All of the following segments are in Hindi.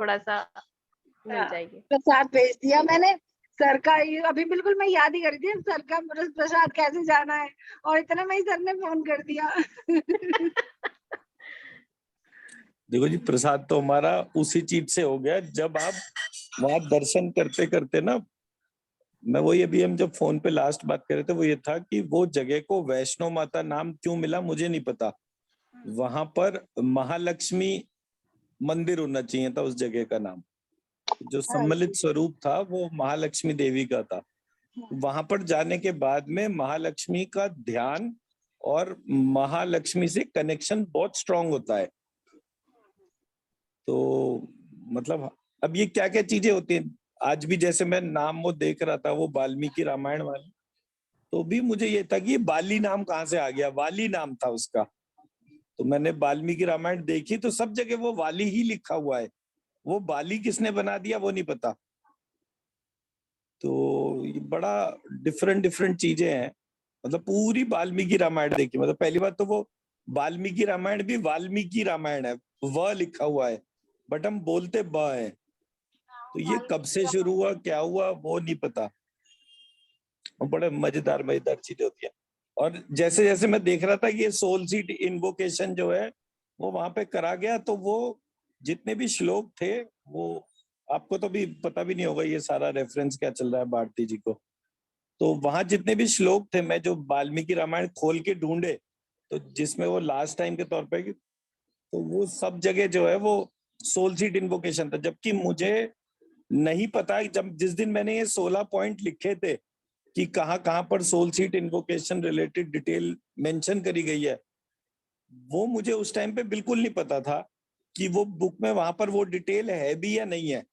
थोड़ा सा मिल जाएगी। प्रसाद भेज दिया मैंने सर का, अभी बिल्कुल मैं याद ही कर रही थी सर का प्रसाद कैसे जाना है, और इतना में ही सर ने फोन कर दिया। देखो जी, प्रसाद तो हमारा उसी चीज से हो गया जब आप वहां दर्शन करते करते ना, मैं वही अभी हम जब फोन पे लास्ट बात कर रहे थे वो ये था कि वो जगह को वैष्णो माता नाम क्यों मिला मुझे नहीं पता। वहां पर महालक्ष्मी मंदिर होना चाहिए था उस जगह का नाम, जो सम्मिलित स्वरूप था वो महालक्ष्मी देवी का था। वहां पर जाने के बाद में महालक्ष्मी का ध्यान और महालक्ष्मी से कनेक्शन बहुत स्ट्रांग होता है। तो मतलब अब ये क्या क्या चीजें होती हैं, आज भी जैसे मैं नाम वो देख रहा था वो वाल्मीकि रामायण वाली, तो भी मुझे ये था कि ये बाली नाम कहाँ से आ गया, वाली नाम था उसका। तो मैंने वाल्मीकि रामायण देखी तो सब जगह वो वाली ही लिखा हुआ है, वो बाली किसने बना दिया वो नहीं पता। तो ये बड़ा डिफरेंट डिफरेंट चीजें हैं। मतलब पूरी वाल्मीकि रामायण देखी, मतलब पहली बात तो वो वाल्मीकि रामायण भी वाल्मीकि रामायण है, व लिखा हुआ है बट हम बोलते ब है। तो ये कब से शुरू हुआ क्या हुआ वो नहीं पता। बड़े मजेदार मजेदार चीजें होती है। और जैसे जैसे मैं देख रहा था कि ये सोल सीट इन्वोकेशन जो है वो वहां पे करा गया, तो वो जितने भी श्लोक थे वो आपको तो भी पता भी नहीं होगा ये सारा रेफरेंस क्या चल रहा है भारती जी को। तो वहां जितने भी श्लोक थे, मैं जो वाल्मीकि रामायण खोल के ढूंढे तो जिसमें वो लास्ट टाइम के तौर पे, तो वो सब जगह जो है वो सोल सीट इन्वोकेशन था। जबकि मुझे नहीं पता, जब जिस दिन मैंने ये 16 पॉइंट लिखे थे कि कहाँ कहाँ पर soul seat invocation related detail mention करी गई है, वो मुझे उस टाइम पे बिल्कुल नहीं पता था कि वो बुक में वहां पर वो डिटेल है भी या नहीं है।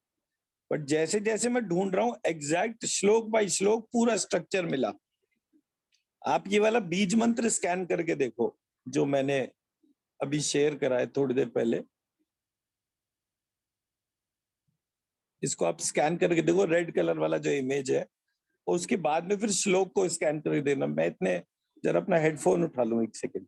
बट जैसे जैसे मैं ढूंढ रहा हूँ एग्जैक्ट श्लोक बाय श्लोक पूरा स्ट्रक्चर मिला। आप ये वाला बीज मंत्र स्कैन करके देखो जो मैंने अभी शेयर करा है थोड़ी देर पहले, इसको आप स्कैन करके देखो, रेड कलर वाला जो इमेज है, उसके बाद में फिर श्लोक को स्कैन करके देना। मैं इतने जरा अपना हेडफोन उठा लूं एक सेकेंड।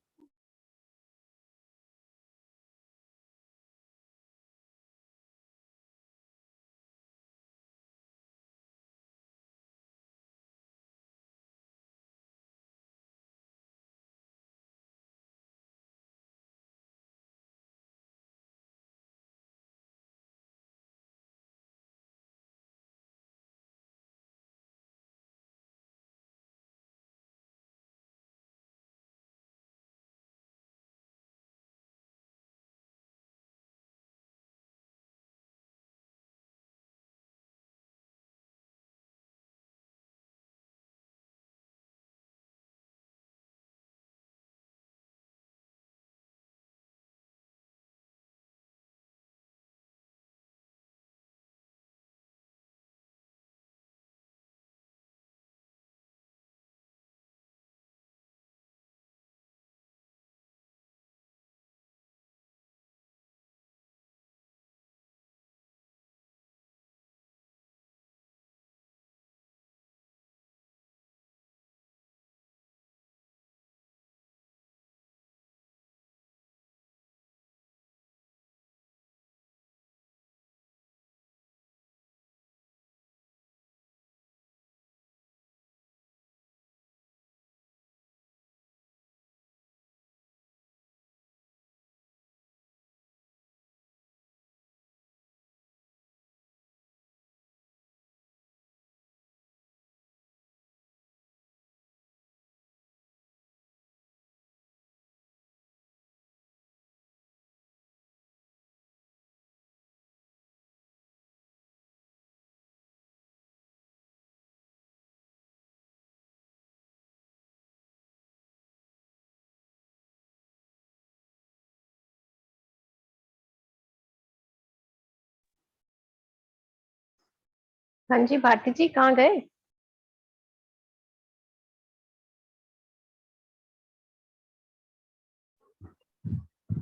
हाँ जी भारती जी कहाँ गए?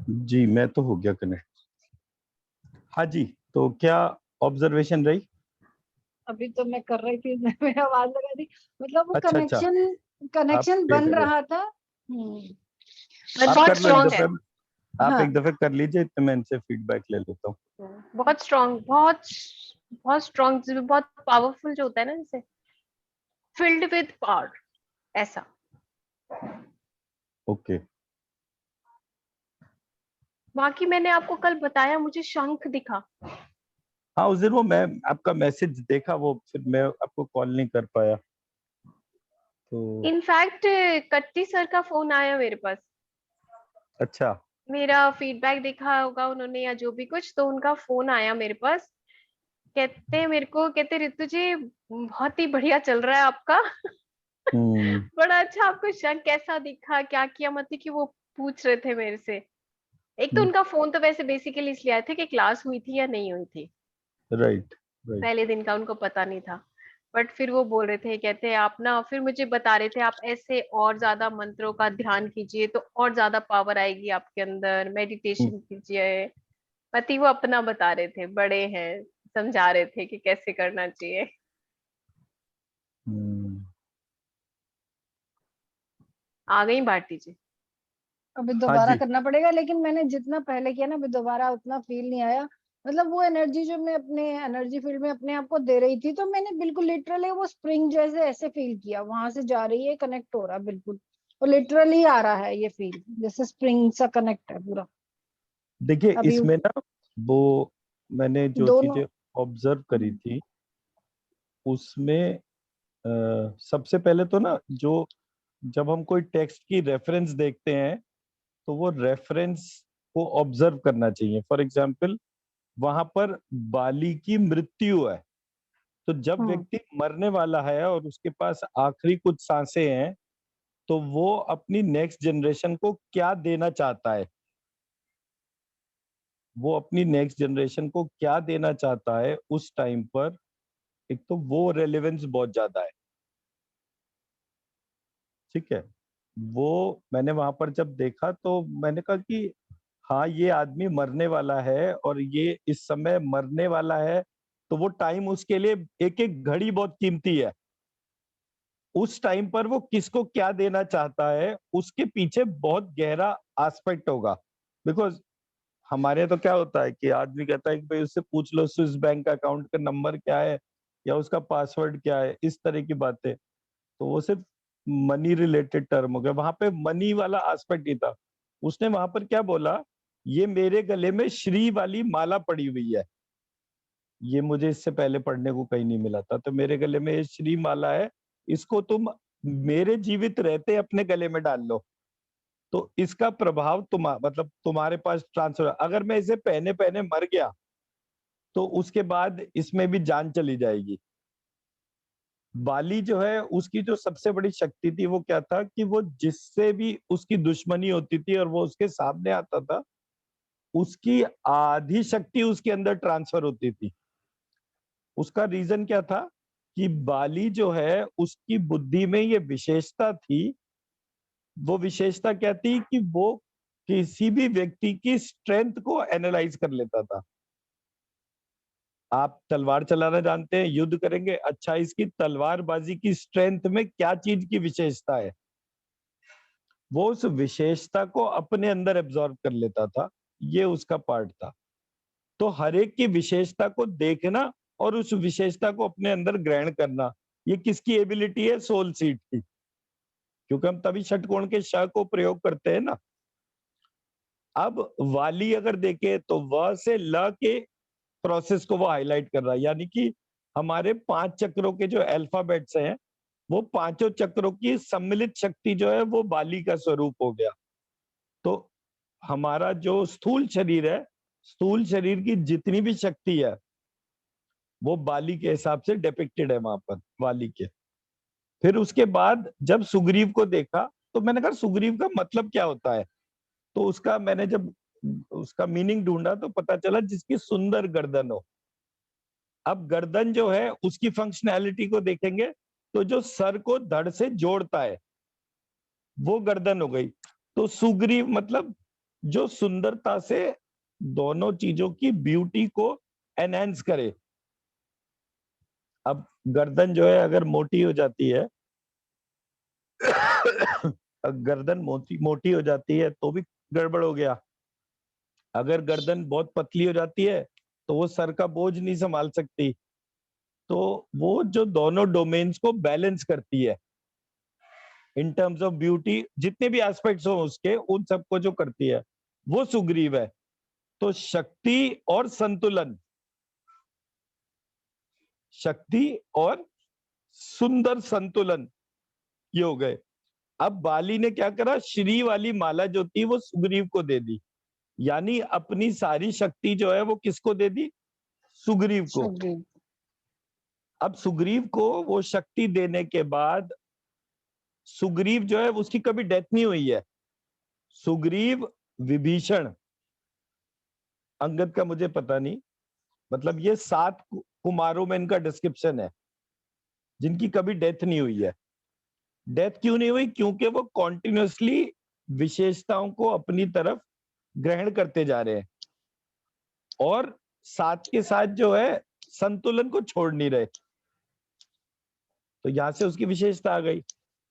जी मैं तो हो गया कनेक्ट। हाँ जी, तो क्या ऑब्जर्वेशन रही? अभी तो मैं कर रही थी, मैं आवाज लगा दी, मतलब वो अच्छा, कनेक्शन आप बन देख रहे हो। रहा था। बट आप बहुत कर लो स्ट्रॉन्ग है। इंटरफेयर। आप हाँ एक दफे कर लीजिए, इतने मैं इनसे फीडबैक ले लेता हूँ। बहुत स्ट्रांग, बहुत स्ट्रांग, बहुत पावरफुल जो होता है ना, जैसे फिल्ड विद पावर, ऐसा। ओके। बाकी मैंने आपको कल बताया मुझे शंख दिखा। हाँ, उस दिन वो मैं आपका मैसेज देखा, वो फिर मैं आपको कॉल नहीं कर पाया तो। इनफैक्ट कट्टी सर का फोन आया मेरे पास, अच्छा। मेरा फीडबैक देखा होगा उन्होंने या जो भी कुछ, तो उनका फोन आया मेरे पास। कहते मेरे को, कहते ऋतु जी बहुत ही बढ़िया चल रहा है आपका। हम्म। बड़ा अच्छा, आपको शंख कैसा दिखा, क्या किया, मतलब कि वो पूछ रहे थे मेरे से। एक तो उनका फोन तो वैसे बेसिकली इसलिए आया था कि क्लास हुई थी या नहीं हुई थी, राइट राइट। पहले दिन का उनको पता नहीं था। बट फिर वो बोल रहे थे, कहते आप ना, फिर मुझे बता रहे थे आप ऐसे और ज्यादा मंत्रों का ध्यान कीजिए तो और ज्यादा पावर आएगी आपके अंदर, मेडिटेशन कीजिए। पति वो अपना बता रहे थे, बड़े हैं, समझा रहे थे कि कैसे करना चाहिए। हम्म। आ गई भारती जी। अभी हाँ दोबारा जी। करना पड़ेगा, लेकिन मैंने जितना पहले किया ना, अभी दोबारा उतना फील नहीं आया। मतलब वो एनर्जी जो मैं अपने एनर्जी फील्ड में अपने आप को दे रही थी, तो मैंने बिल्कुल लिटरली वो स्प्रिंग जैसे ऐसे फील किया, वहां से जा रही है, कनेक्ट हो रहा है बिल्कुल। और लिटरली आ रहा है ये फील, जैसे स्प्रिंग सा कनेक्ट है पूरा। देखिए अभी इसमें ना, वो मैंने जो दोनों। चीजें ऑब्जर्व करी थी उसमें सबसे पहले तो ना, जो जब हम कोई टेक्स्ट की रेफरेंस देखते हैं तो वो रेफरेंस को ऑब्जर्व करना चाहिए। फॉर एग्जाम्पल, वहां पर बाली की मृत्यु है, तो जब हम्म व्यक्ति मरने वाला है और उसके पास आखिरी कुछ सांसें हैं, तो वो अपनी नेक्स्ट जनरेशन को क्या देना चाहता है, वो अपनी नेक्स्ट जनरेशन को क्या देना चाहता है उस टाइम पर, एक तो वो रेलेवेंस बहुत ज्यादा है। ठीक है। वो मैंने वहां पर जब देखा तो मैंने कहा कि हाँ, ये आदमी मरने वाला है और ये इस समय मरने वाला है, तो वो टाइम उसके लिए एक एक घड़ी बहुत कीमती है। उस टाइम पर वो किसको क्या देना चाहता है उसके पीछे बहुत गहरा एस्पेक्ट होगा। बिकॉज हमारे यहाँ तो क्या होता है कि आदमी कहता है कि भाई उससे पूछ लो स्विस बैंक अकाउंट का नंबर क्या है या उसका पासवर्ड क्या है, इस तरह की बातें। तो वो सिर्फ मनी रिलेटेड टर्म हो गया, वहां पे मनी वाला एस्पेक्ट ही था। उसने वहां पर क्या बोला, ये मेरे गले में श्री वाली माला पड़ी हुई है, ये मुझे इससे पहले पढ़ने को कहीं नहीं मिला था, तो मेरे गले में ये श्री माला है, इसको तुम मेरे जीवित रहते अपने गले में डाल लो, तो इसका प्रभाव मतलब तुम्हारे पास ट्रांसफर। अगर मैं इसे पहने पहने मर गया तो उसके बाद इसमें भी जान चली जाएगी। बाली जो है, उसकी जो सबसे बड़ी शक्ति थी वो क्या था कि वो जिससे भी उसकी दुश्मनी होती थी और वो उसके सामने आता था, उसकी आधी शक्ति उसके अंदर ट्रांसफर होती थी। उसका रीजन क्या था कि बाली जो है उसकी बुद्धि में ये विशेषता थी। वो विशेषता क्या थी कि वो किसी भी व्यक्ति की स्ट्रेंथ को एनालाइज कर लेता था। आप तलवार चलाना जानते हैं, युद्ध करेंगे, अच्छा इसकी तलवारबाजी की स्ट्रेंथ में क्या चीज की विशेषता है, वो उस विशेषता को अपने अंदर एब्जॉर्ब कर लेता था। ये उसका पार्ट था। तो हर एक की विशेषता को देखना और उस विशेषता को अपने अंदर ग्रहण करना, ये किसकी एबिलिटी है? सोल सीड की। क्योंकि हम तभी षटकोण के श को प्रयोग करते हैं ना। अब वाली अगर देखे तो व से ल के प्रोसेस को वो हाईलाइट कर रहा है, यानी कि हमारे 5 चक्रों के जो अल्फाबेट्स हैं, वो पांचों चक्रों की सम्मिलित शक्ति जो है वो बाली का स्वरूप हो गया। तो हमारा जो स्थूल शरीर है, स्थूल शरीर की जितनी भी शक्ति है वो बाली के हिसाब से डिपिक्टेड है वहां पर, वाली के। फिर उसके बाद जब सुग्रीव को देखा तो मैंने कहा सुग्रीव का मतलब क्या होता है, तो उसका मैंने जब उसका मीनिंग ढूंढा तो पता चला जिसकी सुंदर गर्दन हो। अब गर्दन जो है उसकी फंक्शनैलिटी को देखेंगे तो जो सर को धड़ से जोड़ता है वो गर्दन हो गई। तो सुग्रीव मतलब जो सुंदरता से दोनों चीजों की ब्यूटी को एनहेंस करे। अब गर्दन जो है अगर मोटी हो जाती है गर्दन मोटी मोटी हो जाती है तो भी गड़बड़ हो गया। अगर गर्दन बहुत पतली हो जाती है तो वो सर का बोझ नहीं संभाल सकती। तो वो जो दोनों डोमेन्स को बैलेंस करती है इन टर्म्स ऑफ ब्यूटी, जितने भी एस्पेक्ट्स हो उसके, उन सबको जो करती है वो सुग्रीव है। तो शक्ति और संतुलन, शक्ति और सुंदर संतुलन, ये हो गए। अब बाली ने क्या करा, श्री वाली माला जो थी वो सुग्रीव को दे दी, यानी अपनी सारी शक्ति जो है वो किसको दे दी, सुग्रीव को। सुग्रीव। अब सुग्रीव को वो शक्ति देने के बाद सुग्रीव जो है उसकी कभी डेथ नहीं हुई है। सुग्रीव, विभीषण, अंगद का मुझे पता नहीं, मतलब ये 7 कुमारों में इनका डिस्क्रिप्शन है जिनकी कभी डेथ नहीं हुई है। डेथ क्यों नहीं हुई, क्योंकि वो कॉन्टिन्यूसली विशेषताओं को अपनी तरफ ग्रहण करते जा रहे हैं और साथ के साथ जो है संतुलन को छोड़ नहीं रहे। तो यहां से उसकी विशेषता आ गई।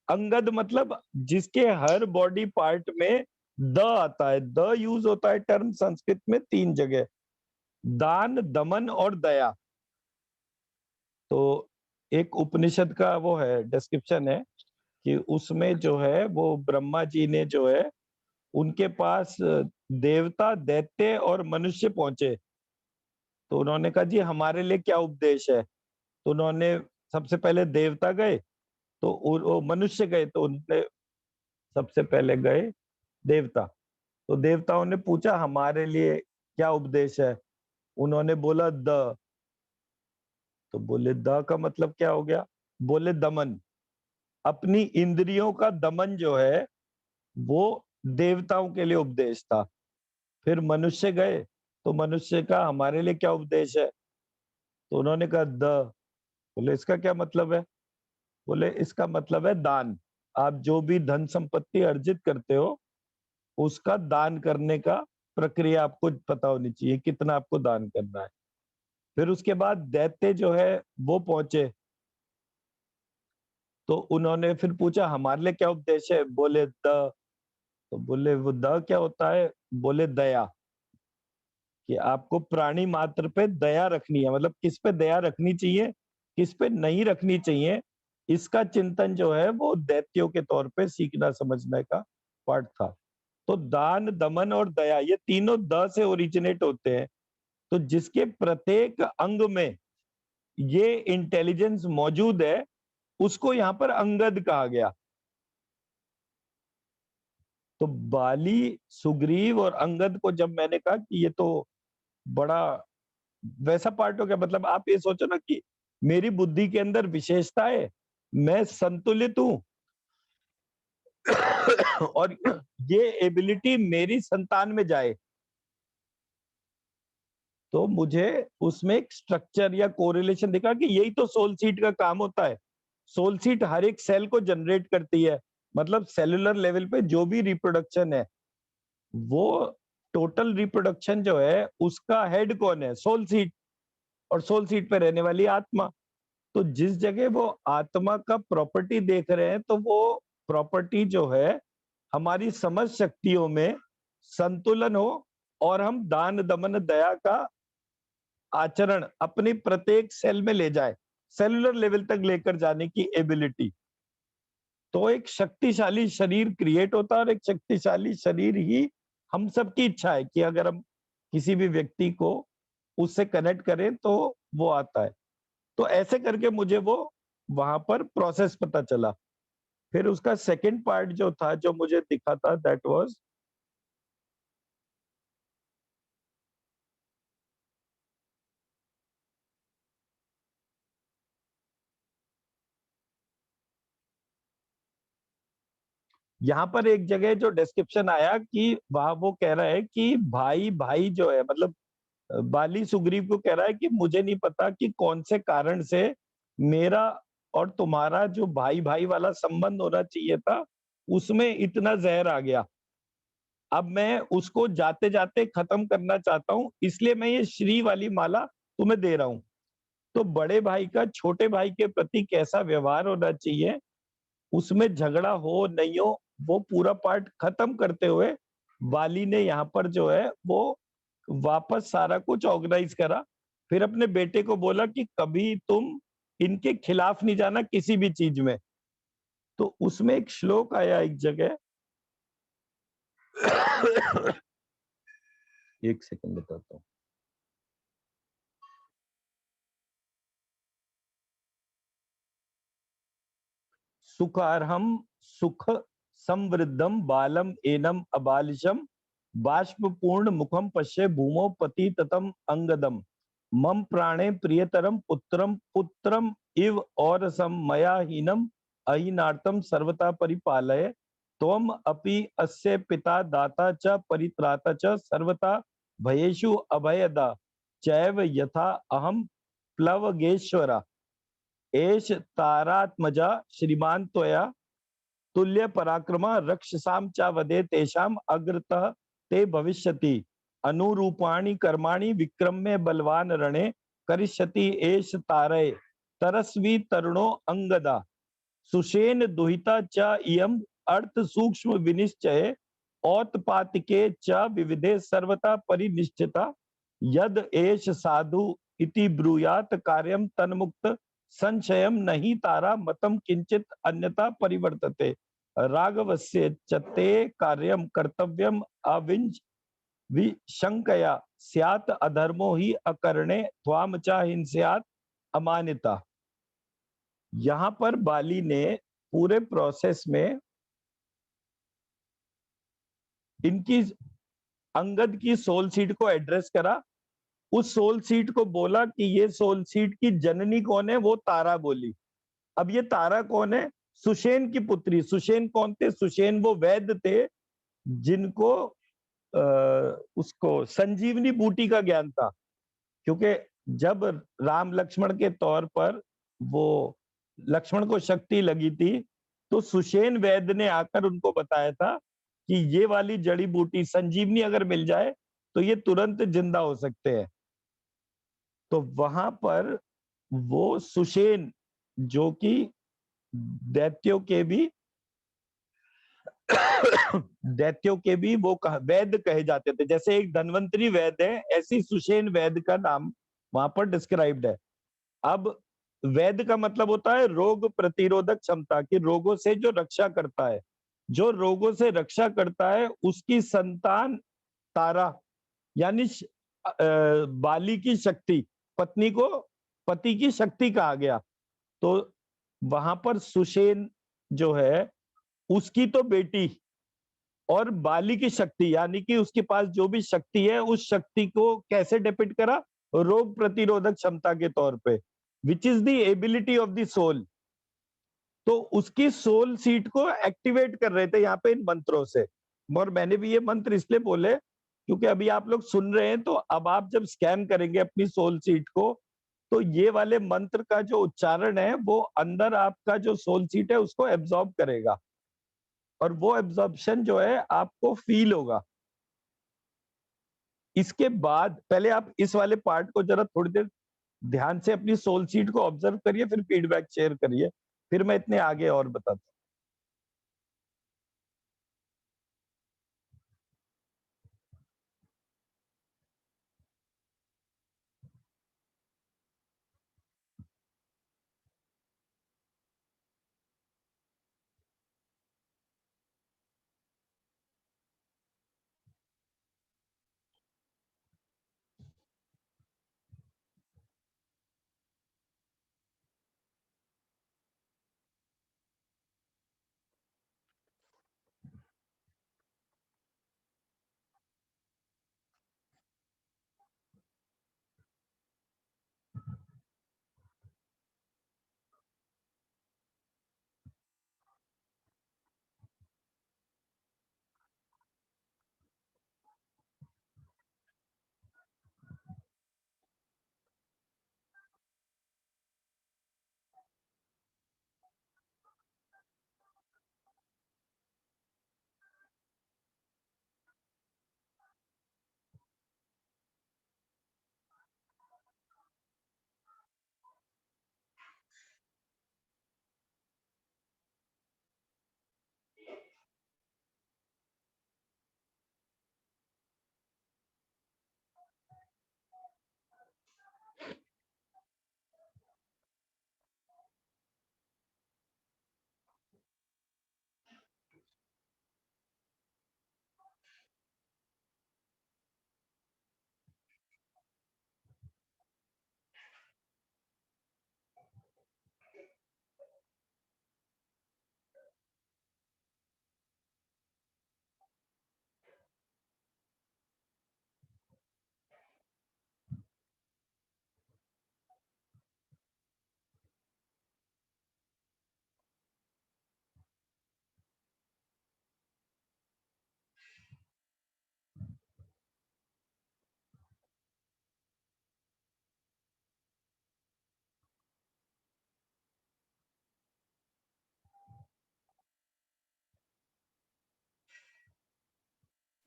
अंगद मतलब जिसके हर बॉडी पार्ट में द आता है। द यूज होता है टर्म संस्कृत में 3 जगह, दान, दमन और दया। तो एक उपनिषद का वो है, डिस्क्रिप्शन है कि उसमें जो है वो ब्रह्मा जी ने जो है उनके पास देवता, दैत्य और मनुष्य पहुंचे। तो उन्होंने कहा जी हमारे लिए क्या उपदेश है। तो उन्होंने सबसे पहले देवता गए, तो वो मनुष्य गए, तो उनने सबसे पहले गए देवता। तो देवताओं ने पूछा हमारे लिए क्या उपदेश है। उन्होंने बोला द। तो बोले द का मतलब क्या हो गया, बोले दमन। अपनी इंद्रियों का दमन जो है वो देवताओं के लिए उपदेश था। फिर मनुष्य गए, तो मनुष्य का हमारे लिए क्या उपदेश है। तो उन्होंने कहा द। बोले इसका क्या मतलब है। बोले इसका मतलब है दान। आप जो भी धन संपत्ति अर्जित करते हो उसका दान करने का प्रक्रिया आपको पता होनी चाहिए, कितना आपको दान करना है। फिर उसके बाद दैत्य जो है वो पहुंचे, तो उन्होंने फिर पूछा हमारे लिए क्या उपदेश है। बोले द। तो बोले वो द क्या होता है। बोले दया, कि आपको प्राणी मात्र पे दया रखनी है, मतलब किस पे दया रखनी चाहिए, किस पे नहीं रखनी चाहिए, इसका चिंतन जो है वो दैत्यों के तौर पे सीखना समझने का पार्ट था। तो दान, दमन और दया ये तीनों द से ओरिजिनेट होते हैं। तो जिसके प्रत्येक अंग में ये इंटेलिजेंस मौजूद है उसको यहाँ पर अंगद कहा गया। तो बाली, सुग्रीव और अंगद को जब मैंने कहा कि ये तो बड़ा वैसा पार्ट हो गया, मतलब आप ये सोचो ना कि मेरी बुद्धि के अंदर विशेषता है, मैं संतुलित हूं और ये एबिलिटी मेरी संतान में जाए, तो मुझे उसमें एक स्ट्रक्चर या कोरिलेशन दिखा कि यही तो सोल सीट का काम होता है। सोल सीट हर एक सेल को जनरेट करती है, मतलब सेलुलर लेवल पे जो भी रिप्रोडक्शन है वो टोटल रिप्रोडक्शन जो है उसका हेड कौन है, सोल सीट। और सोल सीट पे रहने वाली आत्मा। तो जिस जगह वो आत्मा का प्रॉपर्टी देख रहे हैं, तो वो प्रॉपर्टी जो है हमारी समझ शक्तियों में संतुलन हो और हम दान, दमन, दया का आचरण अपनी प्रत्येक सेल में ले जाए, सेलुलर लेवल तक लेकर जाने की एबिलिटी। तो एक शक्तिशाली शरीर क्रिएट होता है और एक शक्तिशाली शरीर ही हम सबकी इच्छा है कि अगर हम किसी भी व्यक्ति को उससे कनेक्ट करें तो वो आता है। तो ऐसे करके मुझे वो वहां पर प्रोसेस पता चला। फिर उसका सेकंड पार्ट जो था, जो मुझे दिखा था, दैट वाज यहाँ पर एक जगह जो डिस्क्रिप्शन आया कि वहां वो कह रहा है कि भाई भाई जो है, मतलब बाली सुग्रीव को कह रहा है कि मुझे नहीं पता कि कौन से कारण से मेरा और तुम्हारा जो भाई भाई वाला संबंध होना चाहिए था उसमें इतना जहर आ गया। अब मैं उसको जाते जाते खत्म करना चाहता हूं, इसलिए मैं ये श्री वाली माला तुम्हें दे रहा हूं। तो बड़े भाई का छोटे भाई के प्रति कैसा व्यवहार होना चाहिए, उसमें झगड़ा हो नहीं हो, वो पूरा पार्ट खत्म करते हुए बाली ने यहाँ पर जो है वो वापस सारा कुछ ऑर्गेनाइज करा, फिर अपने बेटे को बोला कि कभी तुम इनके खिलाफ नहीं जाना किसी भी चीज में। तो उसमें एक श्लोक आया एक जगह, एक सेकंड बताता हूँ। सुखारहम सुख समृद्धम बालम एनम अबालिशम बाष्पपूर्ण मुखम पश्य भूमो पति ततम अंगदम मम प्राणे प्रियतरम पुत्रम पुत्रम इव और सम मया हीनम अहीनार्तम सर्वता परिपालय त्वम अपि अस्य पिता दाता च परित्राता च सर्वता भयेषु अभयदा चैव यथा अहम प्लवगेश्वरा एष तारात्मजा श्रीमान त्वया तुल्य पराक्रमा रक्षसाम चा वदे तेषाम अग्रतः ते भविष्यति अनुरूपाणि कर्माणि विक्रम्य बलवान रणे करिष्यति एष तारय तरस्वी तरुणो अंगदा सुषेण दुहिता च इयम अर्थ सूक्ष्म विनिश्चय औत्पातिके च विविधे सर्वता परिनिश्चिता यद एष साधु इति ब्रूयात कार्यम तन्मुक्त संशयम नहीं तारा मतम किंचित अन्यथा परिवर्तते राघवस्य चते कार्यम कर्तव्यम अविंज विशंकया स्यात् अधर्मो ही अकरणे त्वाम च हिंस्यात् अमानिता। यहां पर बाली ने पूरे प्रोसेस में इनकी अंगद की सोल सीड को एड्रेस करा, उस सोल सीड को बोला कि ये सोल सीड की जननी कौन है, वो तारा बोली। अब ये तारा कौन है? सुषेण की पुत्री। सुषेण कौन थे? सुषेण वो वैद्य थे जिनको उसको संजीवनी बूटी का ज्ञान था, क्योंकि जब राम लक्ष्मण के तौर पर वो लक्ष्मण को शक्ति लगी थी तो सुषेण वैद्य ने आकर उनको बताया था कि ये वाली जड़ी बूटी संजीवनी अगर मिल जाए तो ये तुरंत जिंदा हो सकते हैं। तो वहां पर वो सुषेण जो कि दैत्यों के भी दैत्यों के भी वो वैद्य कहे जाते थे। जैसे एक धन्वंतरी वैद्य है, ऐसी सुषेण वैद्य का नाम वहां पर डिस्क्राइब्ड है। अब वैद्य का मतलब होता है रोग प्रतिरोधक क्षमता, की रोगों से जो रक्षा करता है। जो रोगों से रक्षा करता है उसकी संतान तारा, यानी बाली की शक्ति, पत्नी को पति की शक्ति कहा गया। तो वहां पर सुषेण जो है उसकी तो बेटी और बाली की शक्ति, यानी कि उसके पास जो भी शक्ति है उस शक्ति को कैसे डिपिक्ट करा? रोग प्रतिरोधक क्षमता के तौर पे, which is the ability of the soul. तो उसकी सोल सीट को एक्टिवेट कर रहे थे यहाँ पे इन मंत्रों से। और मैंने भी ये मंत्र इसलिए बोले क्योंकि अभी आप लोग सुन रहे हैं, तो अब आप जब स्कैन करेंगे अपनी सोल सीट को तो ये वाले मंत्र का जो उच्चारण है वो अंदर आपका जो सोल सीट है उसको एब्जॉर्ब करेगा, और वो एब्जॉर्प्शन जो है आपको फील होगा। इसके बाद पहले आप इस वाले पार्ट को जरा थोड़ी देर ध्यान से अपनी सोल सीट को ऑब्जर्व करिए, फिर फीडबैक शेयर करिए, फिर मैं इतने आगे और बताता हूँ।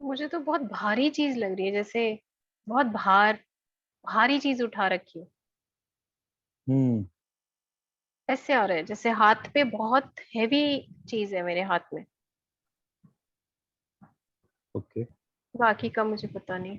मुझे तो बहुत भारी चीज लग रही है, जैसे बहुत भारी चीज उठा रखी है। हम्म। ऐसे आ रहा है जैसे हाथ पे बहुत हैवी चीज है मेरे हाथ में। ओके। बाकी का मुझे पता नहीं।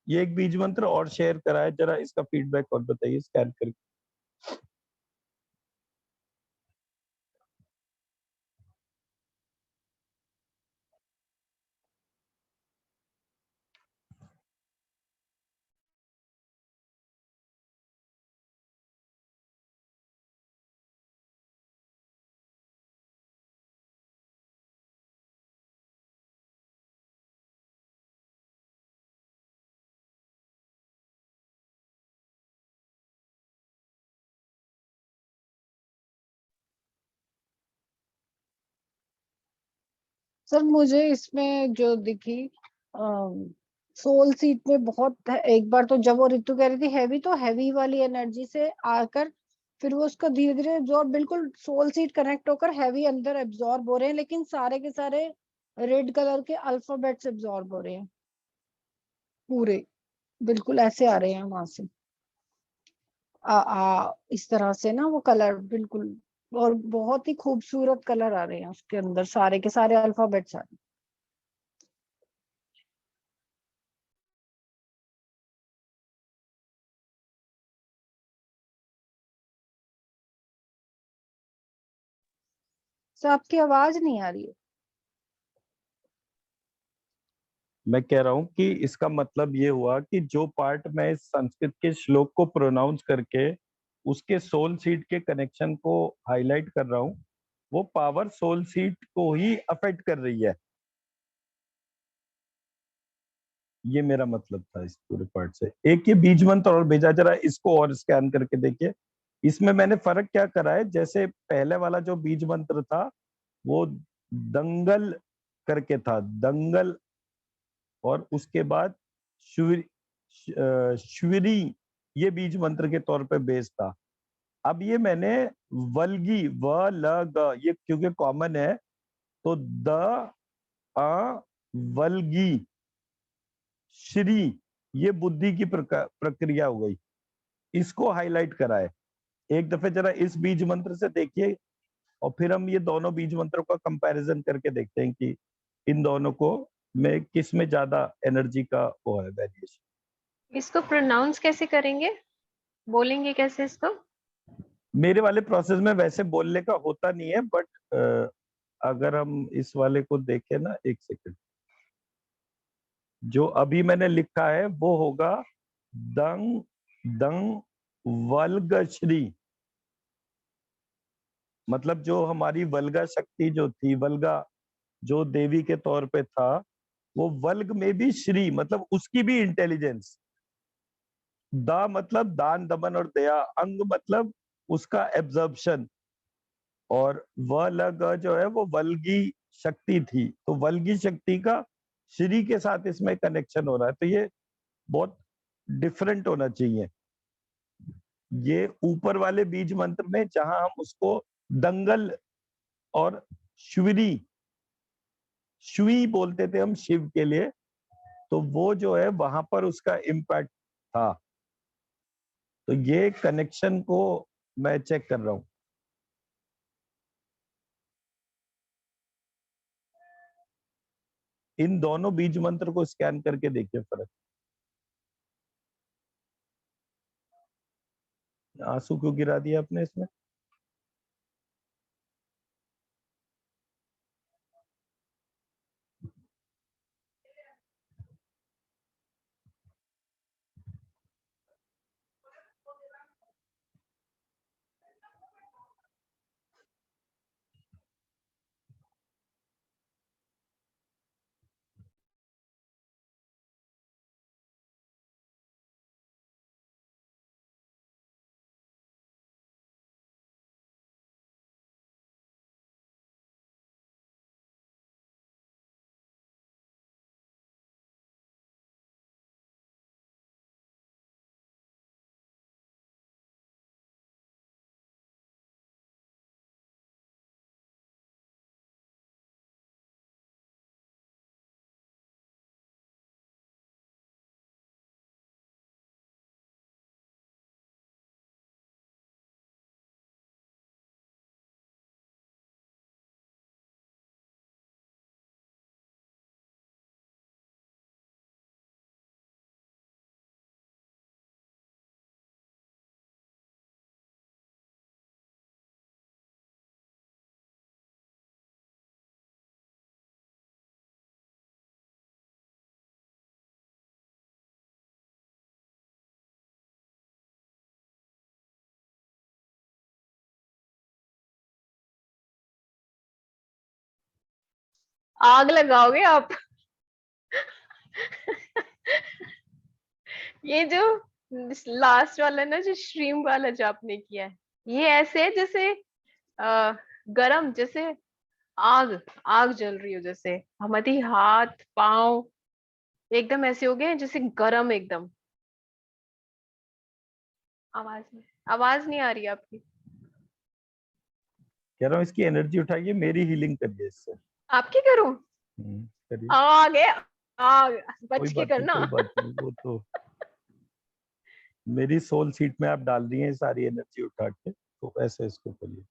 ये एक बीज मंत्र और शेयर करा है, जरा इसका फीडबैक और बताइए स्कैन करके। सर मुझे इसमें जो दिखी, सोल सीट में बहुत एक बार तो जब वो ऋतु कह रही थी हैवी, तो हैवी वाली एनर्जी से आकर फिर वो उसका धीरे धीरे एब्जॉर्ब, बिल्कुल सोल सीट कनेक्ट होकर हैवी अंदर एब्जॉर्ब हो रहे हैं, लेकिन सारे के सारे रेड कलर के अल्फाबेट्स एब्जॉर्ब हो रहे हैं पूरे, बिल्कुल ऐसे आ रहे हैं वहां से। इस तरह से ना वो कलर बिल्कुल, और बहुत ही खूबसूरत कलर आ रहे हैं उसके अंदर, सारे के सारे अल्फाबेट्स आ रहे हैं। तो आपकी आवाज नहीं आ रही है। मैं कह रहा हूँ कि इसका मतलब ये हुआ कि जो पार्ट मैं इस संस्कृत के श्लोक को प्रोनाउंस करके उसके सोल सीट के कनेक्शन को हाईलाइट कर रहा हूँ, वो पावर सोल सीट को ही अफेक्ट कर रही है। ये मेरा मतलब था इस पूरे पार्ट से। एक ये बीज मंत्र और भेजा, जरा इसको और स्कैन करके देखिए। इसमें मैंने फर्क क्या करा है, जैसे पहले वाला जो बीज मंत्र था वो दंगल करके था, दंगल, और उसके बाद श्विरी, ये बीज मंत्र के तौर पे बेस था। अब ये मैंने वल्गी, व ल ग, ये क्योंकि कॉमन है, तो द अ वल्गी श्री, ये बुद्धि की प्रक्रिया हो गई, इसको हाईलाइट करा है। एक दफे जरा इस बीज मंत्र से देखिए, और फिर हम ये दोनों बीज मंत्रों का कंपैरिजन करके देखते हैं कि इन दोनों को में किस में ज्यादा एनर्जी का वो है वेरिएशन। इसको प्रोनाउंस कैसे करेंगे, बोलेंगे कैसे इसको? मेरे वाले प्रोसेस में वैसे बोलने का होता नहीं है, बट अगर हम इस वाले को देखें ना, एक सेकंड, जो अभी मैंने लिखा है वो होगा दंग दंग वल्गश्री। मतलब जो हमारी वल्गा शक्ति जो थी, वल्गा जो देवी के तौर पे था, वो वल्ग में भी श्री, मतलब उसकी भी इंटेलिजेंस। दा मतलब दान दमन और दया, अंग मतलब उसका एब्जॉर्प्शन, और व ल ग जो है वो वल्गी शक्ति थी, तो वल्गी शक्ति का श्री के साथ इसमें कनेक्शन हो रहा है, तो ये बहुत डिफरेंट होना चाहिए। ये ऊपर वाले बीज मंत्र में जहां हम उसको दंगल और श्विरी, श्वी बोलते थे हम शिव के लिए, तो वो जो है वहां पर उसका इम्पैक्ट था। तो ये कनेक्शन को मैं चेक कर रहा हूँ। इन दोनों बीज मंत्र को स्कैन करके देखिए फर्क। आंसू क्यों गिरा दिया आपने इसमें? आग लगाओगे आप। ये जो लास्ट वाला ना, जो श्रीम वाला जो आपने किया है, ये ऐसे है जैसे गरम, जैसे आग, आग जल रही हो, जैसे हमारी हाथ पांव एकदम ऐसे हो गए जैसे गरम एकदम। आवाज नहीं, आवाज नहीं आ रही आपकी। कह रहा हूँ इसकी एनर्जी उठाइए, मेरी हीलिंग करिए इससे। आपकी करूं? करिए। आग है, आग, कोई बच के बात नहीं, करना। कोई बात नहीं, वो तो मेरी सोल सीट में आप डाल रही हैं सारी एनर्जी उठा के, तो ऐसे इसको करिए।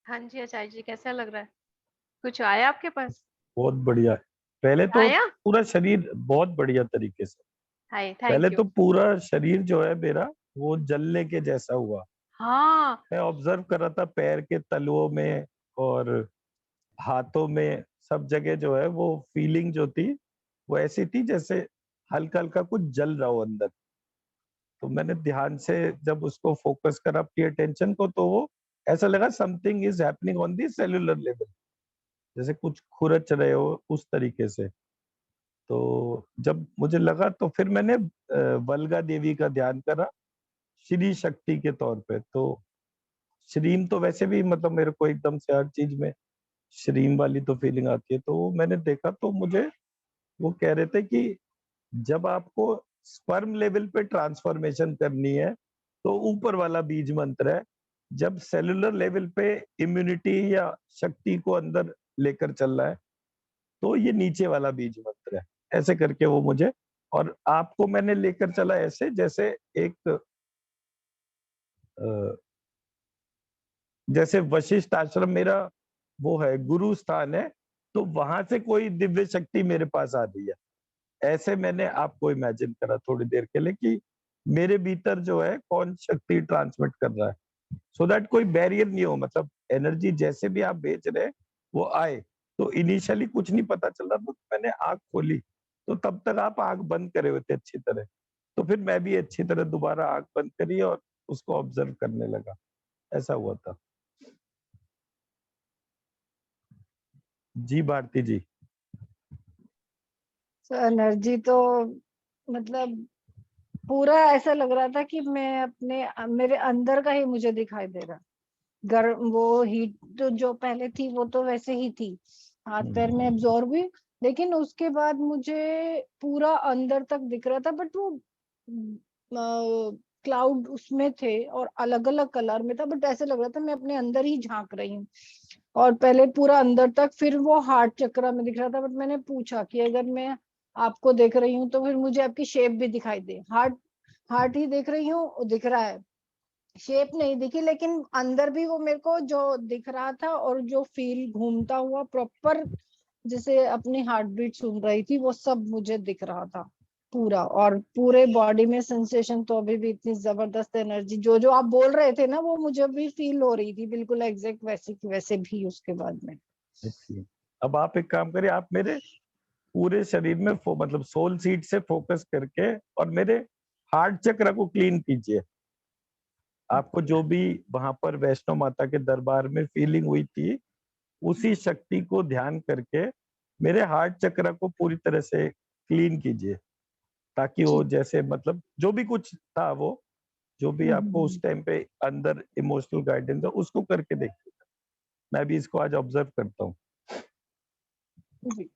हाँ जी आचार्य जी, कैसा लग रहा है? कुछ आया आपके पास? बहुत बढ़िया। पहले तो आया? पूरा शरीर बहुत बढ़िया तरीके से, हाय, पहले थैंक यू। तो पूरा शरीर जो है मेरा वो जलने के जैसा हुआ। हाँ। मैं ऑब्जर्व कर रहा था पैर के तलुओं में और हाथों में, सब जगह जो है वो फीलिंग जो थी वो ऐसी थी जैसे हल्का हल्का कुछ जल रहा हो अंदर। तो मैंने ध्यान से जब उसको फोकस करा अपनी अटेंशन को, तो वो ऐसा लगा something is happening on the cellular level, जैसे कुछ खुरच रहे हो उस तरीके से। तो जब मुझे लगा तो फिर मैंने वल्गा देवी का ध्यान करा श्री शक्ति के तौर पे। तो श्रीम तो वैसे भी मतलब मेरे को एकदम से हर चीज में श्रीम वाली तो फीलिंग आती है। तो वो मैंने देखा तो मुझे वो कह रहे थे कि जब आपको स्पर्म लेवल पे ट्रांसफॉर्मेशन करनी है तो ऊपर वाला बीज मंत्र है, जब सेलुलर लेवल पे इम्यूनिटी या शक्ति को अंदर लेकर चल रहा है तो ये नीचे वाला बीज मंत्र है। ऐसे करके वो मुझे, और आपको मैंने लेकर चला ऐसे जैसे एक जैसे वशिष्ठ आश्रम मेरा वो है, गुरु स्थान है, तो वहां से कोई दिव्य शक्ति मेरे पास आ रही है। ऐसे मैंने आपको इमेजिन करा थोड़ी देर के लिए कि मेरे भीतर जो है कौन शक्ति ट्रांसमिट कर रहा है, सो दैट कोई बैरियर नहीं हो, मतलब एनर्जी जैसे भी आप भेज रहे हैं वो आए। तो इनिशियली कुछ नहीं पता चल रहा, तो मैंने आंख खोली तो तब तक आप आंख बंद करे हुए थे अच्छी तरह। तो फिर मैं भी अच्छी तरह दोबारा आंख बंद करी और उसको ऑब्जर्व करने लगा। ऐसा हुआ था। जी भारती जी। एनर्जी तो मतलब पूरा ऐसा लग रहा था कि मैं अपने मेरे अंदर का ही मुझे दिखाई दे रहा। गर्म वो हीट तो जो पहले थी वो तो वैसे ही थी, हाथ पैर में एब्जॉर्ब हुई, लेकिन उसके बाद मुझे पूरा अंदर तक दिख रहा था। बट वो क्लाउड उसमें थे और अलग अलग कलर में था, बट ऐसे लग रहा था मैं अपने अंदर ही झांक रही हूँ। और पहले पूरा अंदर तक, फिर वो हार्ट चक्र में दिख रहा था। बट मैंने पूछा कि अगर मैं आपको देख रही हूँ तो फिर मुझे आपकी शेप भी दिखाई दे। हार्ट हार्ट ही देख रही हूँ, दिख रहा है, शेप नहीं दिखी, लेकिन अंदर भी वो मेरे को जो दिख रहा था और जो फील घूमता हुआ प्रॉपर जैसे अपनी हार्ट बीट सुन रही थी, वो सब मुझे दिख रहा था पूरा। और पूरे बॉडी में सेंसेशन तो अभी भी इतनी जबरदस्त एनर्जी जो जो आप बोल रहे थे ना, वो मुझे भी फील हो रही थी बिल्कुल एग्जैक्ट वैसे की वैसे भी उसके बाद में। देखिए, अब आप एक काम करिए, आप मेरे पूरे शरीर में मतलब सोल सीट से फोकस करके और मेरे हार्ट चक्र को क्लीन कीजिए। आपको जो भी वहां पर वैष्णो माता के दरबार में फीलिंग हुई थी, उसी शक्ति को ध्यान करके मेरे हार्ट चक्र को पूरी तरह से क्लीन कीजिए, ताकि वो ठीक। जैसे मतलब जो भी कुछ था वो, जो भी आपको उस टाइम पे अंदर इमोशनल गाइडेंस है उसको करके देखिए। मैं भी इसको आज ऑब्जर्व करता हूँ। जी।